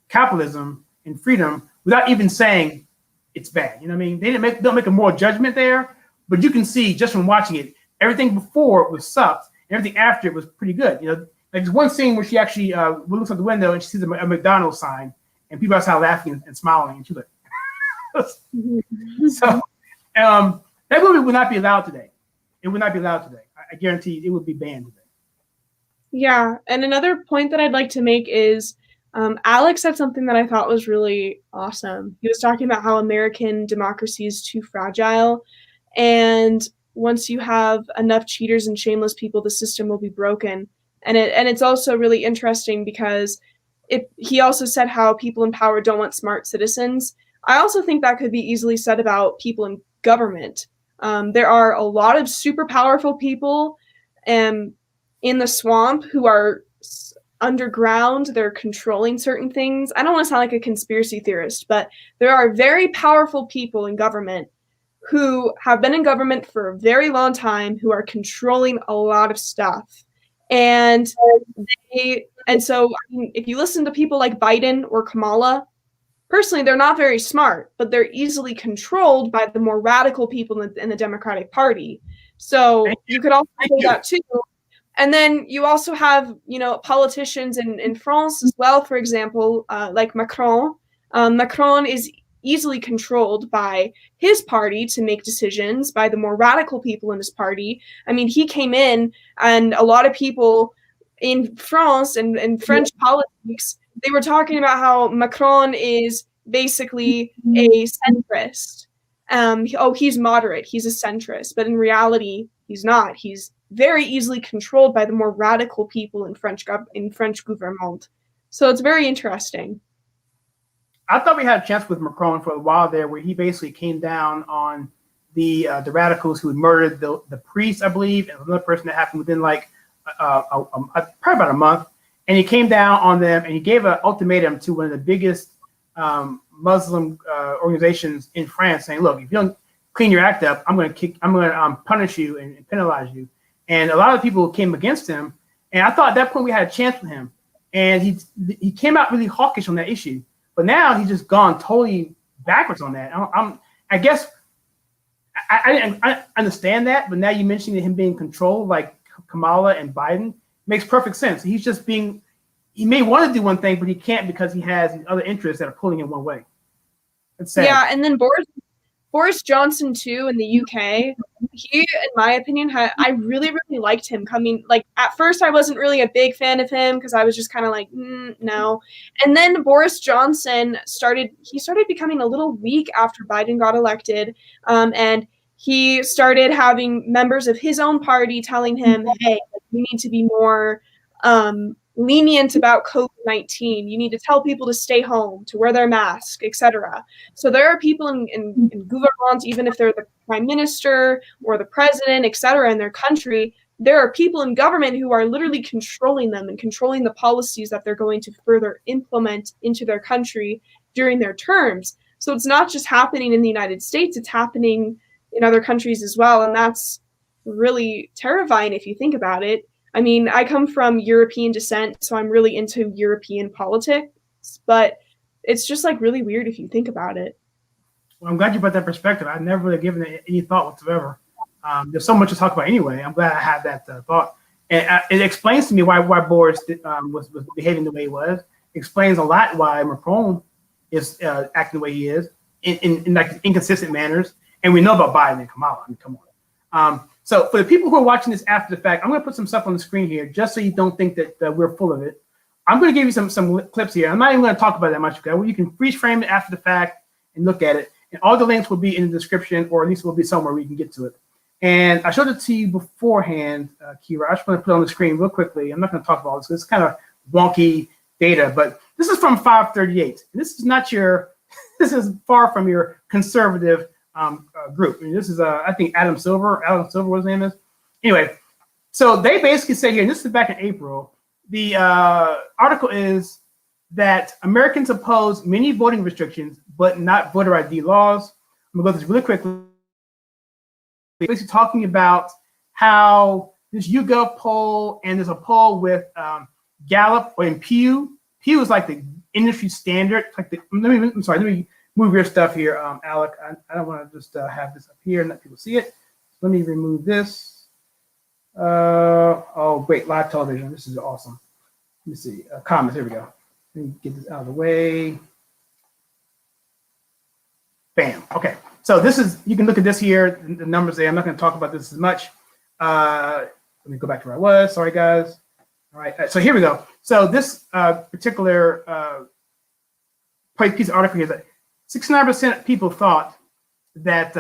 capitalism and freedom without even saying it's bad. You know what I mean? They don't make a moral judgment there, but you can see just from watching it, everything before was sucked, and everything after it was pretty good. Like there's one scene where she actually looks out the window and she sees a McDonald's sign, and people outside laughing and smiling, and she's like, so that movie would not be allowed today. It would not be allowed today. I guarantee it would be banned today. Yeah, and another point that I'd like to make is Alex said something that I thought was really awesome. He was talking about how American democracy is too fragile, and once you have enough cheaters and shameless people, the system will be broken. And it's also really interesting because he also said how people in power don't want smart citizens. I also think that could be easily said about people in government. There are a lot of super powerful people in the swamp who are underground. They're controlling certain things. I don't want to sound like a conspiracy theorist, but there are very powerful people in government who have been in government for a very long time who are controlling a lot of stuff. And so if you listen to people like Biden or Kamala, personally, they're not very smart, but they're easily controlled by the more radical people in the Democratic Party. So you could also say that too. And then you also have, politicians in France as well, for example, like Macron. Macron is easily controlled by his party to make decisions, by the more radical people in his party. I mean, he came in, and a lot of people in France and French politics, they were talking about how Macron is basically a centrist. He's moderate, he's a centrist, but in reality, he's not. He's very easily controlled by the more radical people in French government. So it's very interesting. I thought we had a chance with Macron for a while there, where he basically came down on the radicals who had murdered the priest, I believe, and another person that happened within like probably about a month. And he came down on them, and he gave an ultimatum to one of the biggest Muslim organizations in France, saying, "Look, if you don't clean your act up, I'm going to punish you and penalize you." And a lot of people came against him, and I thought at that point we had a chance with him. And he came out really hawkish on that issue, but now he's just gone totally backwards on that. I guess I understand that, but now you mentioning him being controlled like Kamala and Biden makes perfect sense. He's just he may want to do one thing, but he can't because he has these other interests that are pulling him one way. It's sad. Yeah, and then Boris Johnson too in the UK. He, in my opinion, I really liked him coming. Like at first, I wasn't really a big fan of him because I was just kind of like, no. And then Boris Johnson started becoming a little weak after Biden got elected, and he started having members of his own party telling him, "Hey, you need to be more lenient about COVID-19. You need to tell people to stay home, to wear their mask, etc." So there are people in government, even if they're the prime minister or the president, etc., in their country, there are people in government who are literally controlling them and controlling the policies that they're going to further implement into their country during their terms. So it's not just happening in the United States, it's happening in other countries as well. And that's really terrifying if you think about it. I mean, I come from European descent, so I'm really into European politics, but it's just like really weird if you think about it. Well, I'm glad you brought that perspective. I've never really given it any thought whatsoever. There's so much to talk about anyway. I'm glad I had that thought. And it explains to me why Boris was behaving the way he was. It explains a lot why Macron is acting the way he is in like inconsistent manners. And we know about Biden and Kamala. I mean, come on. So for the people who are watching this after the fact, I'm going to put some stuff on the screen here just so you don't think that we're full of it. I'm going to give you some clips here. I'm not even going to talk about that much. Okay, you can freeze frame it after the fact and look at it. And all the links will be in the description, or at least will be somewhere where you can get to it. And I showed it to you beforehand, Kyra. I just want to put it on the screen real quickly. I'm not going to talk about all this. It's kind of wonky data, but this is from 538. And this is not this is far from your conservative group. I mean, this is, I think, Adam Silver, what his name is. Anyway, so they basically say here, and this is back in April, the article is that Americans oppose many voting restrictions, but not voter ID laws. I'm going to go through this really quickly. Basically talking about how this YouGov poll, and there's a poll with Gallup and Pew. Pew is like the industry standard. Like let me move your stuff here, Alec. I don't want to just have this up here and let people see it. Let me remove this. Oh, great, live television. This is awesome. Let me see. Comments, here we go. Let me get this out of the way. Bam, okay. So this is, you can look at this here, the numbers there. I'm not gonna talk about this as much. Let me go back to where I was, sorry guys. All right, so here we go. So this particular piece of article here is that 69% of people thought that,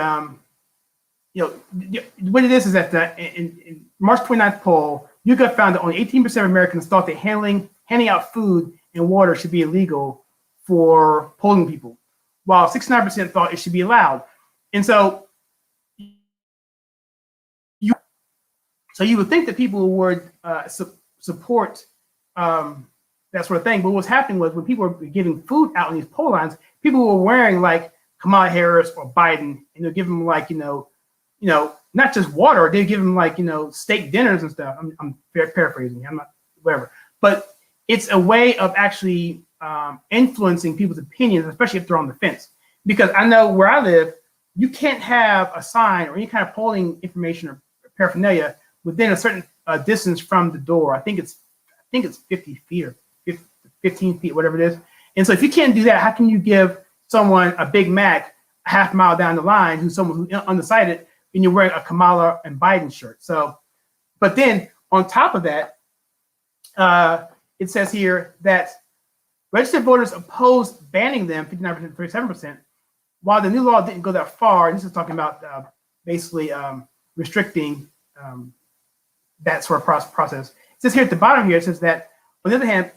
what it is that in March 29th poll, YouGov found that only 18% of Americans thought that handing out food and water should be illegal for polling people, while 69% thought it should be allowed. And so you would think that people would support that sort of thing. But what's happening was when people were giving food out on these poll lines, people were wearing like Kamala Harris or Biden, and they're giving them like, not just water, they give them like, steak dinners and stuff. I'm paraphrasing, I'm not, whatever. But it's a way of actually influencing people's opinions, especially if they're on the fence. Because I know where I live, you can't have a sign or any kind of polling information or paraphernalia within a certain distance from the door. I think it's 50 feet or 15 feet, whatever it is. And so if you can't do that, how can you give someone a Big Mac a half mile down the line who's someone who's undecided and you're wearing a Kamala and Biden shirt? So, but then on top of that, it says here that registered voters opposed banning them, 59%, 37%, while the new law didn't go that far. And this is talking about basically restricting that sort of process. It says here at the bottom here, it says that, on the other hand,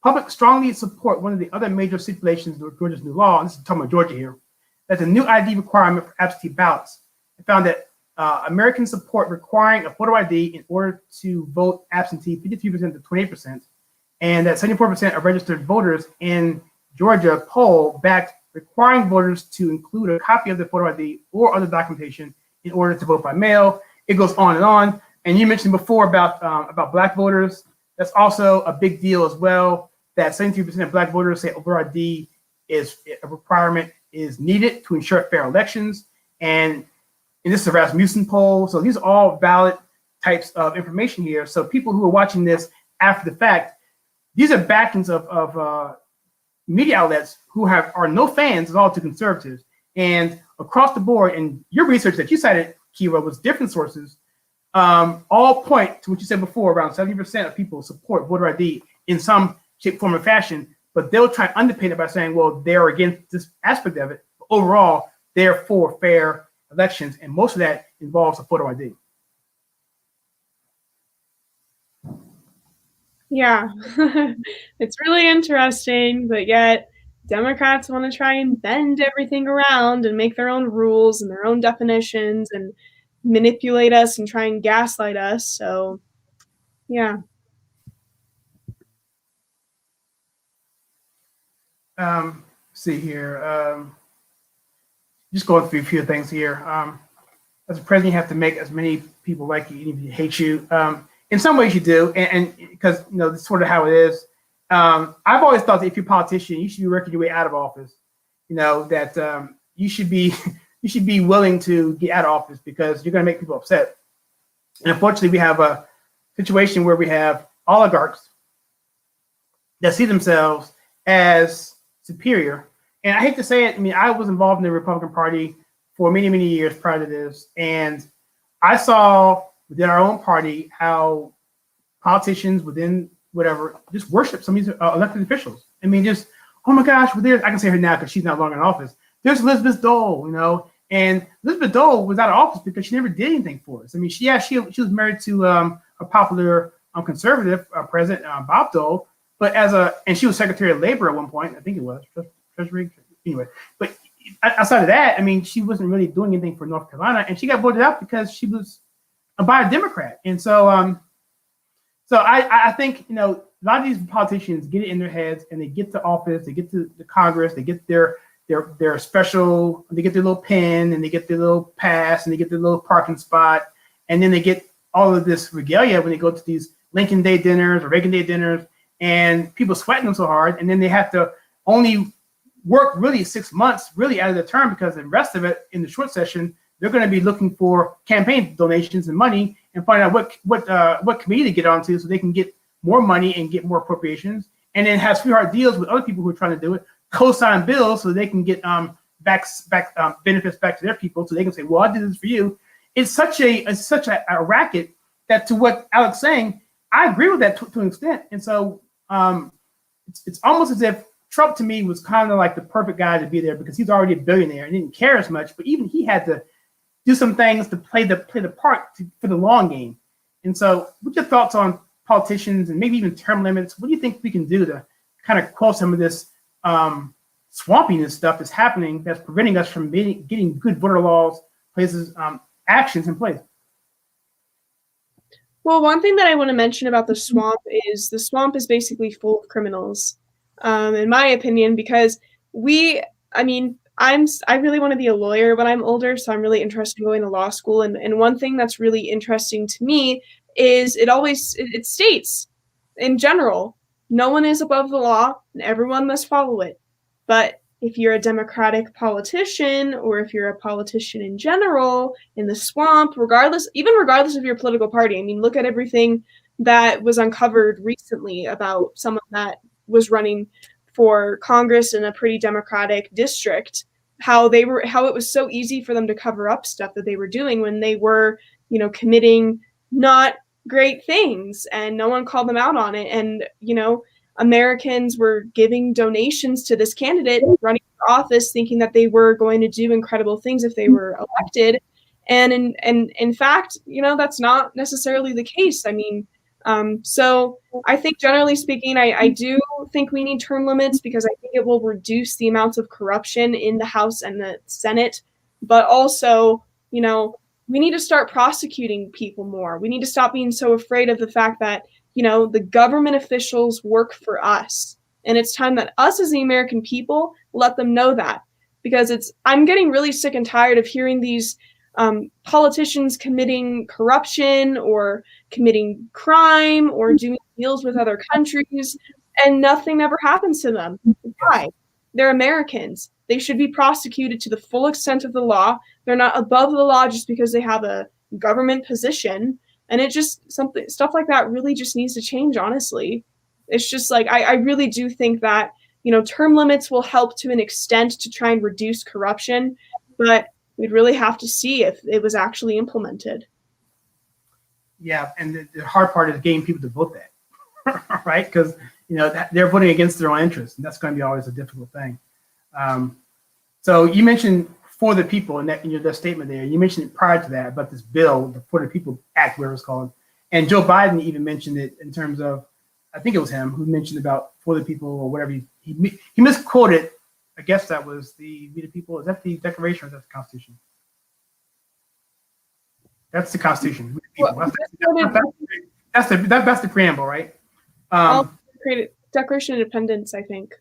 public strongly support one of the other major stipulations of Georgia's new law, and this is talking about Georgia here, that the new ID requirement for absentee ballots. It found that Americans support requiring a photo ID in order to vote absentee 53% to 28%, and that 74% of registered voters in Georgia poll backed requiring voters to include a copy of the photo ID or other documentation in order to vote by mail. It goes on and on. And you mentioned before about Black voters. That's also a big deal as well, that 73% of Black voters say voter ID is a requirement is needed to ensure fair elections. And this is a Rasmussen poll. So these are all valid types of information here. So people who are watching this after the fact, these are backings of media outlets who are no fans at all to conservatives. And across the board, and your research that you cited, Kyra, was different sources, all point to what you said before, around 70% of people support voter ID in some shape, form, or fashion, but they'll try to underpin it by saying, well, they're against this aspect of it. But overall, they're for fair elections, and most of that involves a photo ID. Yeah, it's really interesting, but yet Democrats want to try and bend everything around and make their own rules and their own definitions and manipulate us and try and gaslight us. So, yeah. See here. Just going through a few things here. As a president, you have to make as many people like you, even if they hate you. In some ways you do, and because that's sort of how it is. I've always thought that if you're a politician, you should be working your way out of office. That you should be willing to get out of office because you're going to make people upset. And unfortunately, we have a situation where we have oligarchs that see themselves as superior. And I hate to say it. I mean, I was involved in the Republican Party for many, many years prior to this, and I saw within our own party how politicians within whatever just worship some of these elected officials. I mean, just, oh my gosh, well, I can say her now because she's not longer in office. There's Elizabeth Dole, and Elizabeth Dole was out of office because she never did anything for us. I mean, she was married to a popular conservative president, Bob Dole, and she was Secretary of Labor at one point. I think it was Treasury. Anyway, but outside of that, I mean, she wasn't really doing anything for North Carolina, and she got voted out because she was by a Democrat. And so I think a lot of these politicians get it in their heads, and they get to office, they get to the Congress, they get their special, they get their little pen, and they get their little pass, and they get their little parking spot, and then they get all of this regalia when they go to these Lincoln Day dinners or Reagan Day dinners, and people sweating them so hard, and then they have to only work really 6 months really out of the term, because the rest of it in the short session they're going to be looking for campaign donations and money and find out what committee to get onto so they can get more money and get more appropriations, and then have sweetheart deals with other people who are trying to do it, co-sign bills so they can get benefits back to their people, so they can say, well, I did this for you. It's such a racket that, to what Alex's saying, I agree with that to an extent. And so it's almost as if Trump, to me, was kind of like the perfect guy to be there, because he's already a billionaire and didn't care as much, but even he had to do some things to play the part for the long game. And so what's your thoughts on politicians and maybe even term limits? What do you think we can do to kind of quell some of this swampiness stuff that's happening, that's preventing us from getting good voter laws, actions in place? Well, one thing that I want to mention about the swamp is basically full of criminals, in my opinion, because I really want to be a lawyer when I'm older, so I'm really interested in going to law school. And one thing that's really interesting to me is it states, in general, no one is above the law and everyone must follow it. But if you're a Democratic politician, or if you're a politician in general in the swamp, regardless of your political party, I mean, look at everything that was uncovered recently about someone that was running for Congress in a pretty Democratic district, how it was so easy for them to cover up stuff that they were doing when they were, committing not great things, and no one called them out on it. And, Americans were giving donations to this candidate running for office, thinking that they were going to do incredible things if they were elected. And in fact, that's not necessarily the case. I mean, So I think generally speaking, I do think we need term limits because I think it will reduce the amounts of corruption in the House and the Senate. But also, you know, we need to start prosecuting people more. We need to stop being so afraid of the fact that, you know, the government officials work for us. And it's time that us as the American people let them know that. Because I'm getting really sick and tired of hearing these politicians committing corruption or committing crime or doing deals with other countries, and nothing ever happens to them. Why? They're Americans. They should be prosecuted to the full extent of the law. They're not above the law just because they have a government position. And it just stuff like that really just needs to change, honestly. It's just like I really do think that, you know, term limits will help to an extent to try and reduce corruption, but we'd really have to see if it was actually implemented. Yeah, and the hard part is getting people to vote that, right? Because, you know, they're voting against their own interests, and that's going to be always a difficult thing. So you mentioned For the People in your statement there. You mentioned it prior to that about this bill, the For the People Act, whatever it's called. And Joe Biden even mentioned it in terms of, I think it was him who mentioned about For the People or whatever. He misquoted. I guess that was the We the People. Is that the Declaration or is that the Constitution? That's the Constitution. That's the preamble, right? Declaration of Independence, I think.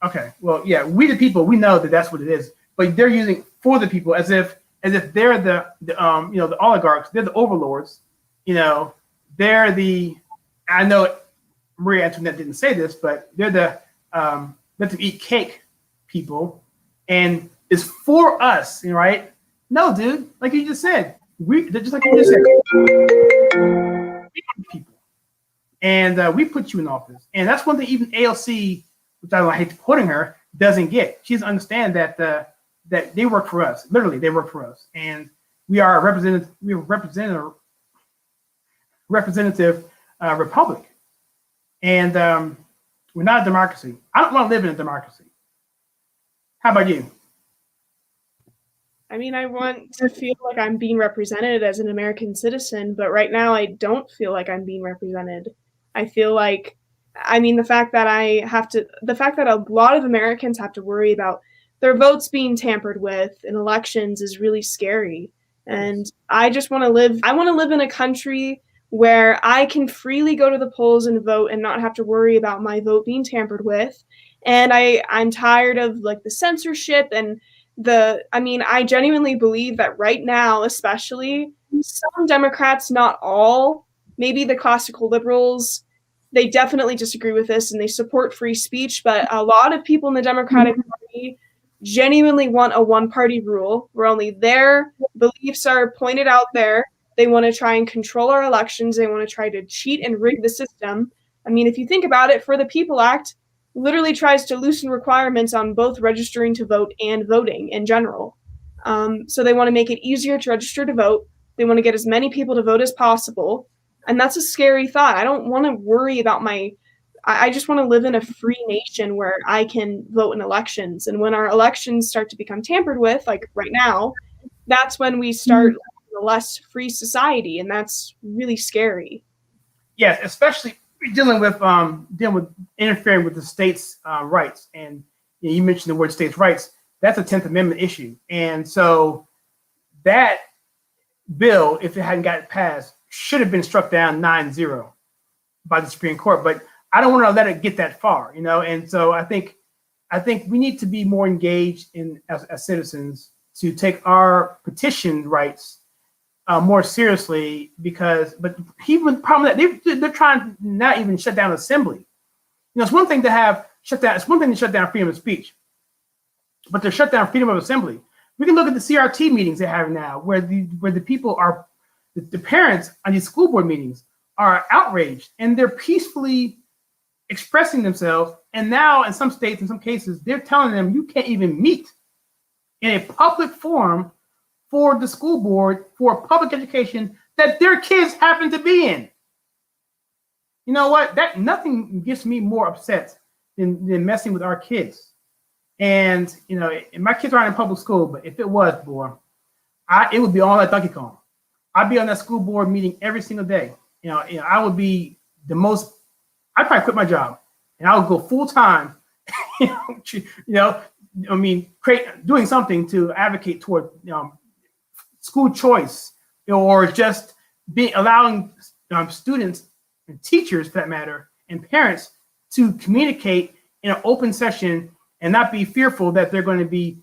Okay. Well, yeah, We the People. We know that that's what it is, but they're using For the People as if they're the you know, the oligarchs. They're the overlords. You know, they're the. I know Maria Antoinette didn't say this, but they're the let them eat cake people, and it's for us, right? No, dude, like you just said, just like you just said, we people, and we put you in office, and that's one thing even AOC, which I hate quoting her, doesn't get. She doesn't understand that that they work for us. Literally, they work for us, and we are a representative republic, and we're not a democracy. I don't want to live in a democracy. How about you? I mean, I want to feel like I'm being represented as an American citizen, but right now I don't feel like I'm being represented. I feel like, I mean, the fact that a lot of Americans have to worry about their votes being tampered with in elections is really scary. And I just want to live in a country where I can freely go to the polls and vote and not have to worry about my vote being tampered with. And I'm tired of like the censorship and I genuinely believe that right now, especially some Democrats, not all, maybe the classical liberals, they definitely disagree with this and they support free speech. But a lot of people in the Democratic Party genuinely want a one-party rule where only their beliefs are pointed out there. They want to try and control our elections. They want to try to cheat and rig the system. I mean, if you think about it, For the People Act literally tries to loosen requirements on both registering to vote and voting in general. So they want to make it easier to register to vote. They want to get as many people to vote as possible. And that's a scary thought. I don't want to worry about I just want to live in a free nation where I can vote in elections. And when our elections start to become tampered with, like right now, that's when we start a less free society. And that's really scary. Yes, especially dealing with interfering with the state's rights, and you mentioned the word states' rights. That's a 10th Amendment issue, and so that bill, if it hadn't gotten passed, should have been struck down 9-0 by the Supreme Court. But I don't want to let it get that far, you know. And so I think we need to be more engaged as citizens to take our petition rights more seriously, but even the problem that they're trying to not even shut down assembly. You know, it's one thing to shut down freedom of speech, but to shut down freedom of assembly. We can look at the CRT meetings they have now, where the people are, the parents on these school board meetings are outraged and they're peacefully expressing themselves. And now in some states, in some cases, they're telling them you can't even meet in a public forum for the school board for public education that their kids happen to be in. You know what? That nothing gets me more upset than messing with our kids. And you know, my kids aren't in public school, but if it was, boy, it would be all like Donkey Kong. I'd be on that school board meeting every single day. I would be the most. I'd probably quit my job and I would go full time. Doing something to advocate toward school choice, or just allowing students and teachers, for that matter, and parents to communicate in an open session and not be fearful that they're going to be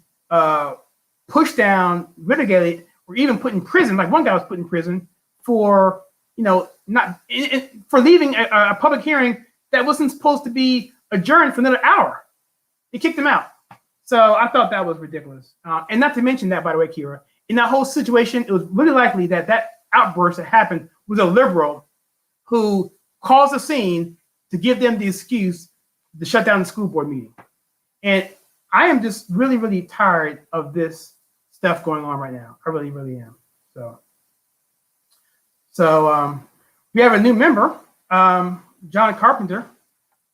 pushed down, relegated, or even put in prison. Like one guy was put in prison for for leaving a public hearing that wasn't supposed to be adjourned for another hour. They kicked him out. So I thought that was ridiculous. And not to mention that, by the way, Kyra, in that whole situation, it was really likely that outburst that happened was a liberal who caused a scene to give them the excuse to shut down the school board meeting. And I am just really, really tired of this stuff going on right now. I really, really am. So we have a new member, John Carpenter.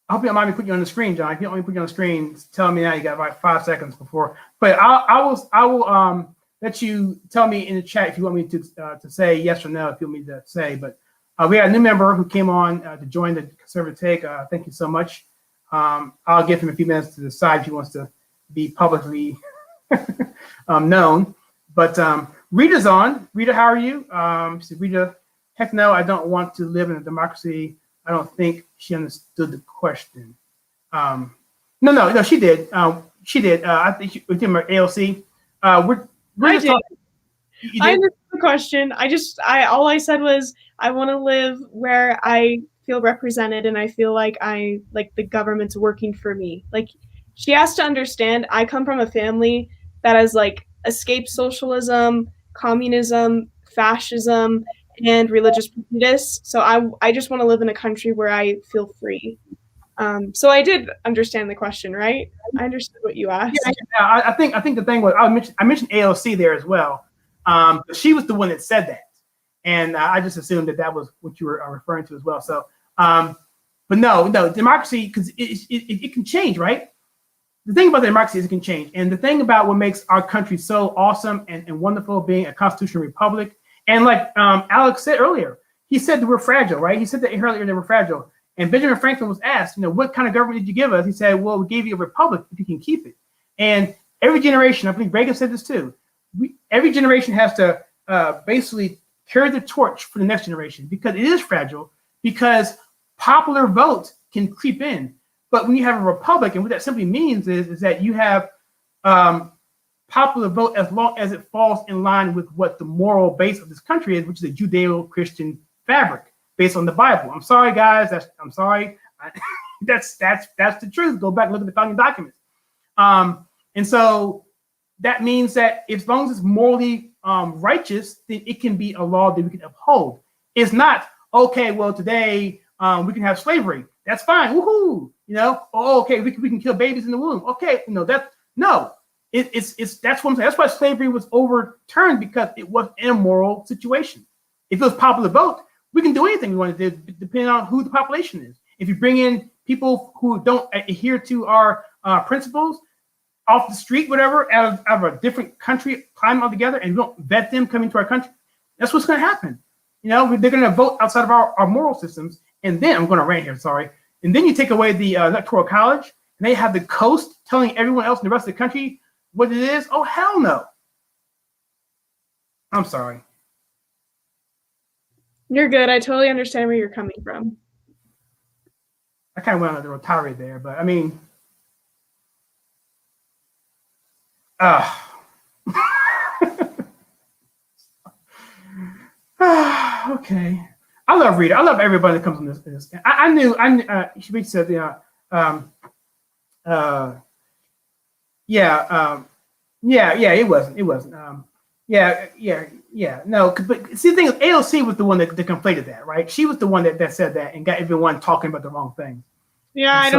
I hope you don't mind me putting you on the screen, John. If you don't want me to put you on the screen, tell me now. You got about 5 seconds before. But I will let you tell me in the chat if you want me to say yes or no, if you want me to say. But we had a new member who came on to join the Conservative Take. Thank you so much. I'll give him a few minutes to decide if he wants to be publicly known. But Rita's on. Rita, how are you? She said, Rita, heck no, I don't want to live in a democracy. I don't think she understood the question. No, she did. She did. I think she was talking about AOC. I understood the question. All I said was I want to live where I feel represented and I feel like the government's working for me. Like, she has to understand I come from a family that has escaped socialism, communism, fascism, and religious prejudice. So I just want to live in a country where I feel free. So I did understand the question, right? I understood what you asked. Yeah, I think the thing was I mentioned AOC there as well. But she was the one that said that, and I just assumed that was what you were referring to as well. So, but no, democracy, because it can change, right? The thing about democracy is it can change, and the thing about what makes our country so awesome and wonderful, being a constitutional republic. And like Alex said earlier, he said that we're fragile, right? He said that earlier that we're fragile. And Benjamin Franklin was asked, what kind of government did you give us? He said, well, we gave you a republic if you can keep it. And every generation, I believe Reagan said this too, every generation has to basically carry the torch for the next generation, because it is fragile, because popular vote can creep in. But when you have a republic, and what that simply means is that you have popular vote as long as it falls in line with what the moral base of this country is, which is a Judeo-Christian fabric based on the Bible. I'm sorry, guys. I'm sorry. That's the truth. Go back and look at the founding documents. And so that means that as long as it's morally righteous, then it can be a law that we can uphold. It's not, okay, well, today we can have slavery. That's fine. Woohoo! Okay, we can kill babies in the womb. Okay, It's that's what I'm saying. That's why slavery was overturned, because it was an immoral situation. If it was popular vote, we can do anything we want to do, depending on who the population is. If you bring in people who don't adhere to our principles off the street, whatever, out of a different country, climb all together, and we don't vet them coming to our country, that's what's going to happen. They're going to vote outside of our moral systems. And then I'm going to rant here, sorry. And then you take away the electoral college, and they have the coast telling everyone else in the rest of the country what it is. Oh, hell no. I'm sorry. You're good. I totally understand where you're coming from. I kind of went on the tirade there, but I mean, okay. I love Rita. I love everybody that comes on this. I knew. She said, yeah, it wasn't. No, but see, the thing is, AOC was the one that conflated that, right? She was the one that said that and got everyone talking about the wrong thing. Yeah, I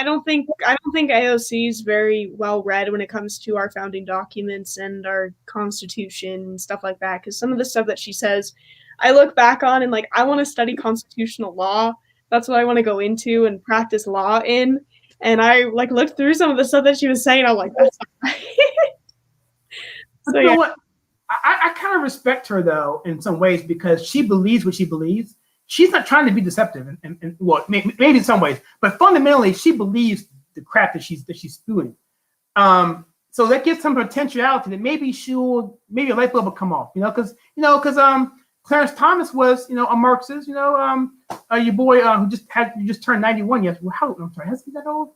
don't think AOC is very well read when it comes to our founding documents and our Constitution and stuff like that. Because some of the stuff that she says, I look back on and I want to study constitutional law. That's what I want to go into and practice law in. And I looked through some of the stuff that she was saying. I'm like, that's not right. So, you know what? I kind of respect her though in some ways, because she believes what she believes. she's not trying to be deceptive, and well, maybe in some ways, but fundamentally, she believes the crap that she's spewing. So that gives some potentiality that maybe a light bulb will come off, because Clarence Thomas was, a Marxist, your boy who just turned 91 yesterday. Well, I'm sorry, has he that old?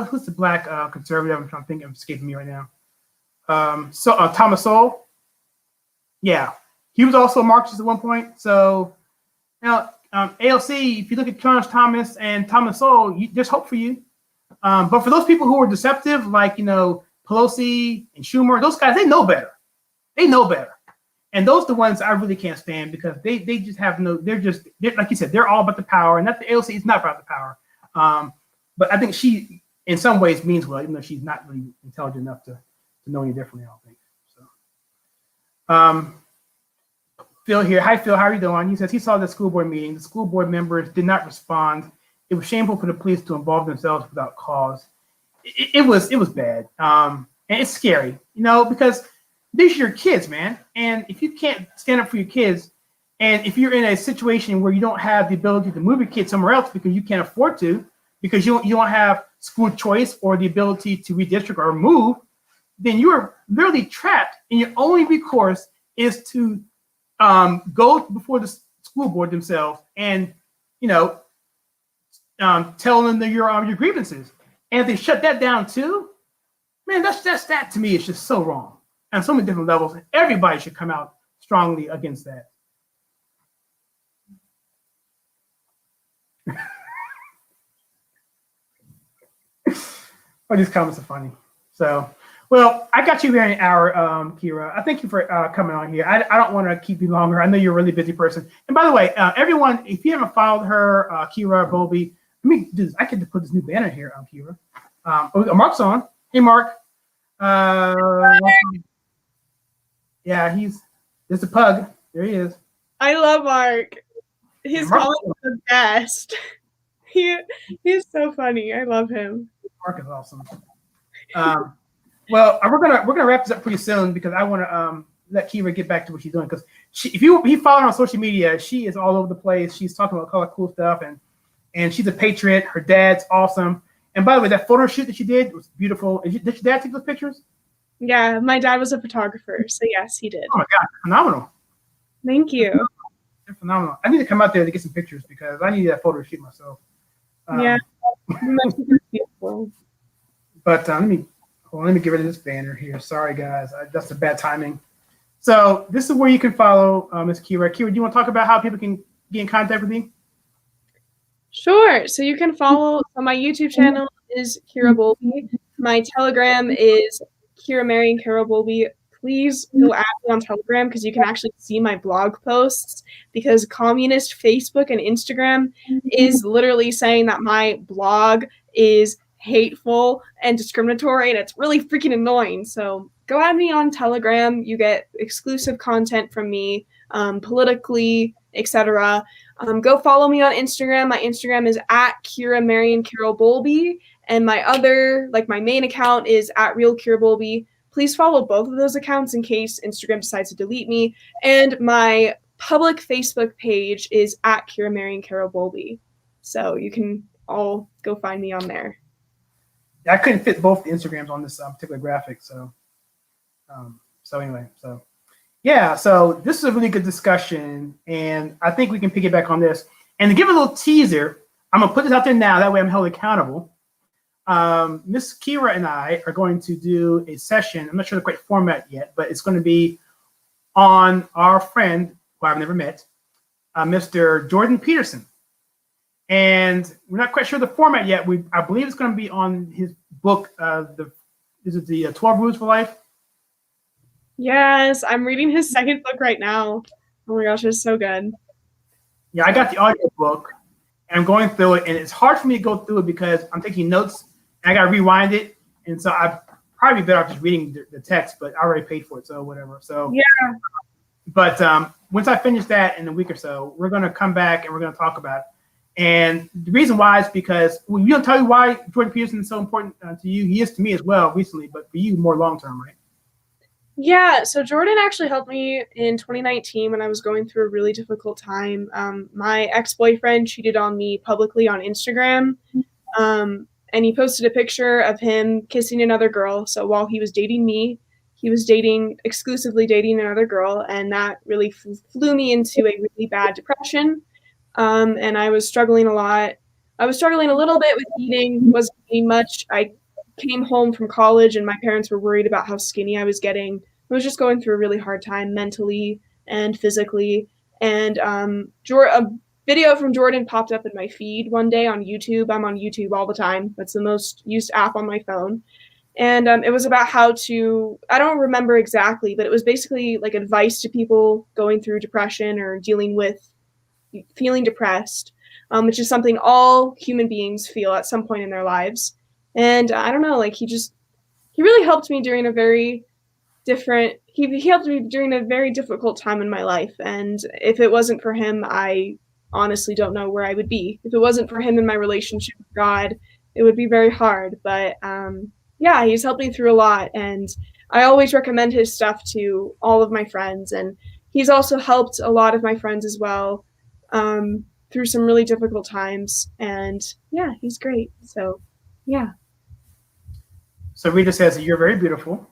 Who's the black conservative? I'm trying to think. I'm escaping me right now. Thomas Sowell. Yeah, he was also a Marxist at one point. So now, AOC, if you look at Clarence Thomas and Thomas Sowell, there's hope for you. But for those people who are deceptive, like Pelosi and Schumer, those guys, they know better. They know better. And those are the ones I really can't stand, because they just have they're like you said, they're all about the power, and that the AOC is not about the power. But I think she, in some ways, means well, even though she's not really intelligent enough to know any differently, I don't think. So, Phil here. Hi, Phil. How are you doing? He says he saw the school board meeting. The school board members did not respond. It was shameful for the police to involve themselves without cause. It was bad. And it's scary, because these are your kids, man. And if you can't stand up for your kids, and if you're in a situation where you don't have the ability to move your kid somewhere else because you can't afford to, because you don't have school choice or the ability to redistrict or move, then you are literally trapped. And your only recourse is to go before the school board themselves and, tell them your grievances. And if they shut that down too, man, that to me is just so wrong. On so many different levels, everybody should come out strongly against that. Oh, these comments are funny. So, well, I got you here in an hour, Kyra. I thank you for coming on here. I don't want to keep you longer. I know you're a really busy person. And by the way, everyone, if you haven't followed her, Kyra Bowlby, let me do this. I get to put this new banner here on Kyra. Mark's on. Hey, Mark. Yeah, there's a pug. There he is. I love Mark. His comments are the best. He's so funny. I love him. Mark is awesome. Well, we're gonna wrap this up pretty soon, because I want to let Kyra get back to what she's doing. Because if you follow her on social media, she is all over the place. She's talking about all that cool stuff, and she's a patriot. Her dad's awesome. And by the way, that photo shoot that she did was beautiful. Did your dad take those pictures? Yeah, my dad was a photographer, so yes, he did. Oh my God, phenomenal! Thank you. They're phenomenal. I need to come out there to get some pictures, because I need that photo shoot myself. Yeah, beautiful. But let me get rid of this banner here. Sorry, guys, that's a bad timing. So this is where you can follow Ms. Kyra. Kyra, do you want to talk about how people can get in contact with me? Sure. So you can follow. So my YouTube channel is Kyra Bowlby. My Telegram is Kyra Marion Carol Bowlby. Please go add me on Telegram, because you can actually see my blog posts, because communist Facebook and Instagram is literally saying that my blog is hateful and discriminatory, and it's really freaking annoying. So go add me on Telegram. You get exclusive content from me, politically, etc. Go follow me on Instagram. My Instagram is at Kyra Marion Carol Bowlby, and my main account is at Real Kyra Bowlby. Please follow both of those accounts in case Instagram decides to delete me. And my public Facebook page is at Kyra Marion Carol Bowlby. So you can all go find me on there. Yeah, I couldn't fit both the Instagrams on this particular graphic. So this is a really good discussion, and I think we can piggyback on this. And to give a little teaser, I'm gonna put this out there now. That way, I'm held accountable. Miss Kyra and I are going to do a session. I'm not sure the correct format yet, but it's going to be on our friend, who I've never met, Mr. Jordan Peterson. And we're not quite sure the format yet. I believe it's going to be on his book, the 12 Rules for Life? Yes, I'm reading his second book right now. Oh my gosh, it's so good. Yeah, I got the audio book, and I'm going through it, and it's hard for me to go through it because I'm taking notes, and I got to rewind it, and so I probably better off just reading the text, but I already paid for it, so whatever. So yeah. But once I finish that in a week or so, we're going to come back and we're going to talk about it. And the reason why is because we don't tell you why Jordan Peterson is so important to you. He is to me as well recently, but for you more long term, right? Yeah, so Jordan actually helped me in 2019 when I was going through a really difficult time. My ex-boyfriend cheated on me publicly on Instagram, and he posted a picture of him kissing another girl. So while he was dating me, he was exclusively dating another girl, and that really flew me into a really bad depression. And I was struggling a lot. I was struggling a little bit with eating, wasn't eating much. I came home from college, and my parents were worried about how skinny I was getting. I was just going through a really hard time mentally and physically. And a video from Jordan popped up in my feed one day on YouTube. I'm on YouTube all the time. That's the most used app on my phone. And it was about how to, I don't remember exactly, but it was basically like advice to people going through depression or dealing with feeling depressed, which is something all human beings feel at some point in their lives. And I don't know, like he really helped me during a very he helped me during a very difficult time in my life. And if it wasn't for him, I honestly don't know where I would be. If it wasn't for him in my relationship with God, it would be very hard. But yeah, he's helped me through a lot. And I always recommend his stuff to all of my friends. And he's also helped a lot of my friends as well through some really difficult times. And yeah, he's great. So yeah. So Rita says that you're very beautiful.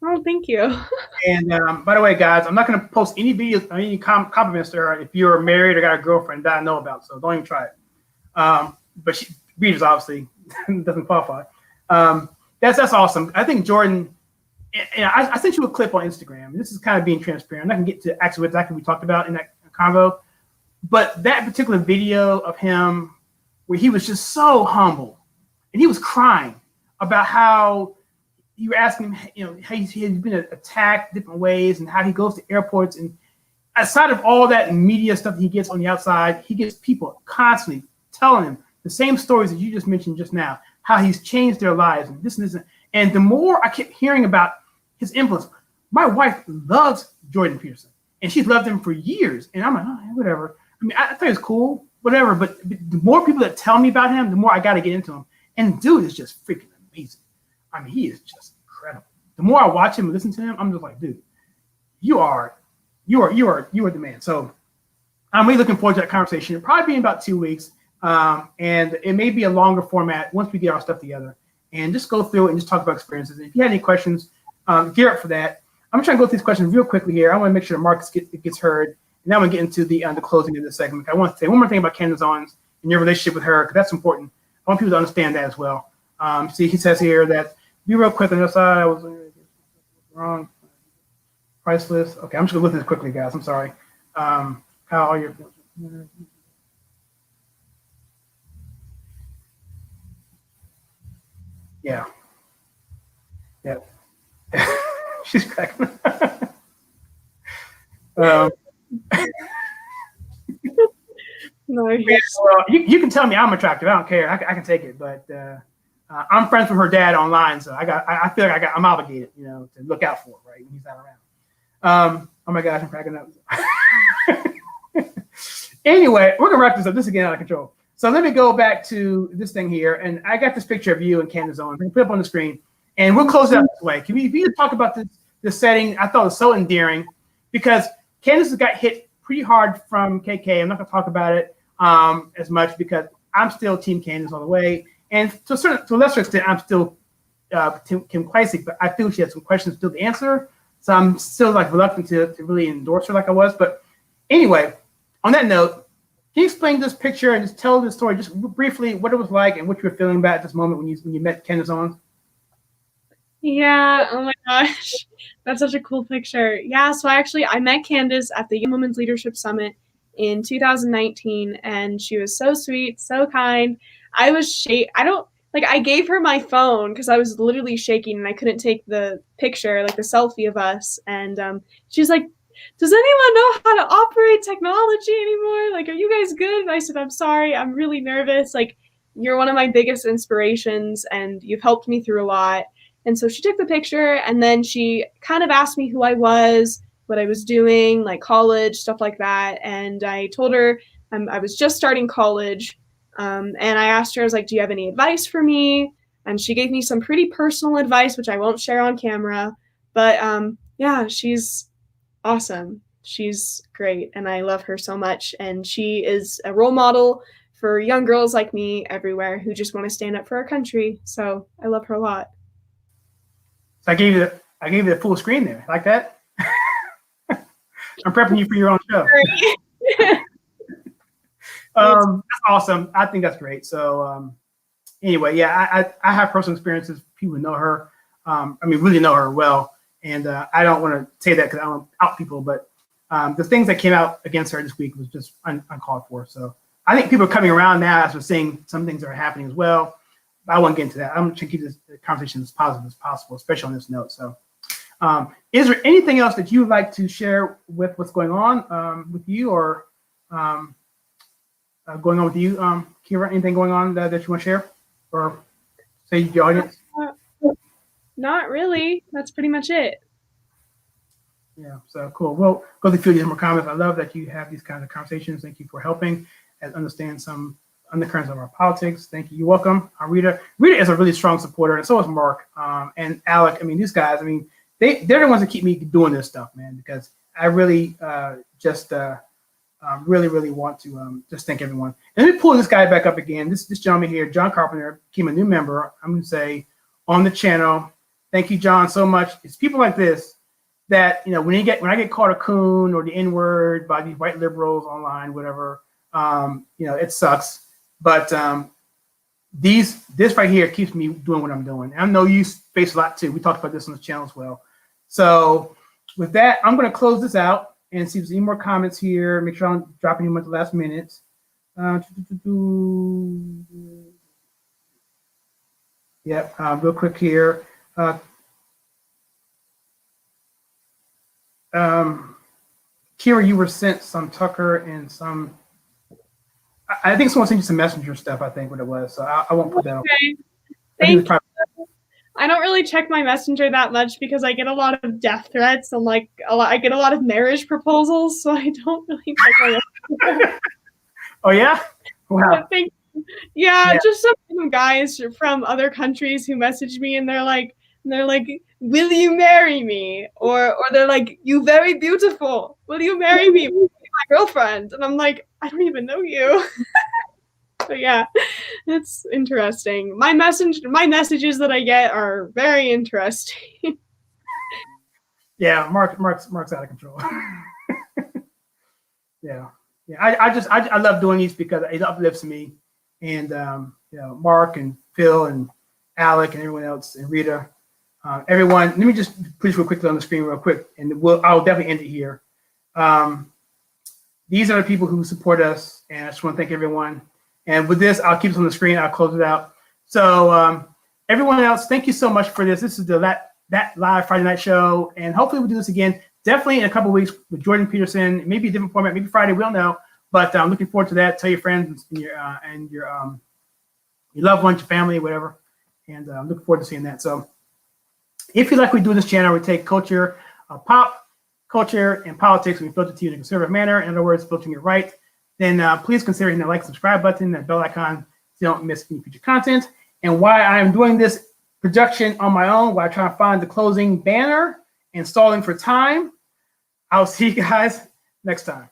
Oh, thank you. And by the way, guys, I'm not going to post any videos or any compliments to her if you're married or got a girlfriend that I know about. So don't even try it. But Rita's obviously doesn't qualify. That's awesome. I think Jordan, I sent you a clip on Instagram. This is kind of being transparent. I'm not going to get to actually what exactly we talked about in that convo. But that particular video of him where he was just so humble and he was crying about how you were asking him, how he's been attacked different ways and how he goes to airports. And aside of all that media stuff that he gets on the outside, he gets people constantly telling him the same stories that you just mentioned just now, how he's changed their lives and this and this. And the more I kept hearing about his influence, my wife loves Jordan Peterson and she's loved him for years. And I'm like, oh, whatever. I mean, I thought it was cool, whatever. But the more people that tell me about him, the more I got to get into him. And dude is just freaking amazing. I mean, he is just incredible. The more I watch him and listen to him, I'm just like, dude, you are the man. So I'm really looking forward to that conversation. It'll probably be in about 2 weeks. And it may be a longer format once we get our stuff together and just go through it and just talk about experiences. And if you have any questions, gear up for that. I'm trying to go through these questions real quickly here. I want to make sure Marcus gets heard. And then I'm going to get into the closing of this segment. I want to say one more thing about Candace Owens and your relationship with her, because that's important. I want people to understand that as well. See, he says here that, be real quick on your side. I was wrong. Priceless. Okay, I'm just going to look at this quickly, guys. I'm sorry. How are you? Yeah. Yeah. She's cracking. No, yeah, well, you can tell me I'm attractive. I don't care. I can take it. But I'm friends with her dad online, so I feel like I'm obligated, to look out for it, right, when he's not around. Oh my gosh, I'm cracking up. Anyway, we're gonna wrap this up. This is getting out of control. So let me go back to this thing here, and I got this picture of you and Candace Owens. I can put it up on the screen, and we'll close it out this way. Can we talk about this setting? I thought it was so endearing because Candace got hit pretty hard from KK. I'm not gonna talk about it as much because I'm still Team Candace all the way. And to a lesser extent, I'm still Kim Klacik, but I feel she has some questions still to answer. So I'm still reluctant to really endorse her like I was. But anyway, on that note, can you explain this picture and just tell the story just briefly what it was like and what you were feeling about at this moment when you met Candace Owens? Yeah, oh my gosh. That's such a cool picture. Yeah, so I met Candace at the Young Women's Leadership Summit in 2019, and she was so sweet, so kind. I gave her my phone because I was literally shaking and I couldn't take the picture, the selfie of us. And she's like, does anyone know how to operate technology anymore? Are you guys good? And I said, I'm sorry, I'm really nervous. You're one of my biggest inspirations and you've helped me through a lot. And so she took the picture and then she kind of asked me who I was, what I was doing, college, stuff like that. And I told her I was just starting college. And I asked her, I was like, do you have any advice for me? And she gave me some pretty personal advice, which I won't share on camera. But yeah, she's awesome. She's great, and I love her so much. And she is a role model for young girls like me everywhere who just want to stand up for our country. So I love her a lot. So I gave you the full screen there, like that. I'm prepping you for your own show. That's awesome. I think that's great. So anyway, yeah, I have personal experiences. People know her. I mean, really know her well. And I don't want to say that because I don't want to out people, but the things that came out against her this week was just uncalled for. So I think people are coming around now as we're seeing some things that are happening as well. But I won't get into that. I'm going to keep this conversation as positive as possible, especially on this note. So is there anything else that you would like to share with what's going on with you or going on with you, Kyra? Anything going on that you want to share or say to the audience? Not really. That's pretty much it. Yeah, so cool. Well, go through a few more comments. I love that you have these kinds of conversations. Thank you for helping and understand some undercurrents of our politics. Thank you. You're welcome. Rita is a really strong supporter, and so is Mark and Alec. I mean, these guys, I mean, they're the ones that keep me doing this stuff, man, because I really really want to just thank everyone. And let me pull this guy back up again. This gentleman here, John Carpenter, became a new member. I'm going to say on the channel. Thank you, John, so much. It's people like this that, you know, when I get called a coon or the N-word by these white liberals online, whatever, you know, it sucks. But this right here keeps me doing what I'm doing. I know you face a lot too. We talked about this on the channel as well. So with that, I'm going to close this out and see if there's any more comments here. Make sure I'm dropping them at the last minute. Yep, real quick here. Kyra, you were sent some Tucker and some. I think someone sent you some messenger stuff. I think what it was. So I won't put that on. Thank you. I don't really check my messenger that much because I get a lot of death threats and like I get a lot of marriage proposals, so I don't really check my messenger. Oh yeah. Wow. Yeah, just some guys from other countries who message me and they're like, will you marry me? Or they're like, you very beautiful. Will you marry me? Will you be my girlfriend? And I'm like, I don't even know you. But yeah, it's interesting. My messages that I get are very interesting. Yeah, Mark's out of control. Yeah. I love doing these because it uplifts me. And you know, Mark and Phil and Alec and everyone else and Rita, everyone. Let me just put this real quickly on the screen real quick, and I'll definitely end it here. These are the people who support us, and I just want to thank everyone. And with this, I'll keep this on the screen. I'll close it out. So everyone else, thank you so much for this. This is that live Friday night show, and hopefully we'll do this again. Definitely in a couple of weeks with Jordan Peterson. Maybe a different format. Maybe Friday. We don't know. But I'm looking forward to that. Tell your friends and your loved ones, your family, whatever. And I'm looking forward to seeing that. So if you like what we do in this channel, we take culture, pop culture, and politics, and we filter it to you in a conservative manner. In other words, filtering it right. Then please consider hitting the like, subscribe button, that bell icon, so you don't miss any future content. And why I am doing this production on my own, while I try to find the closing banner and stalling for time, I'll see you guys next time.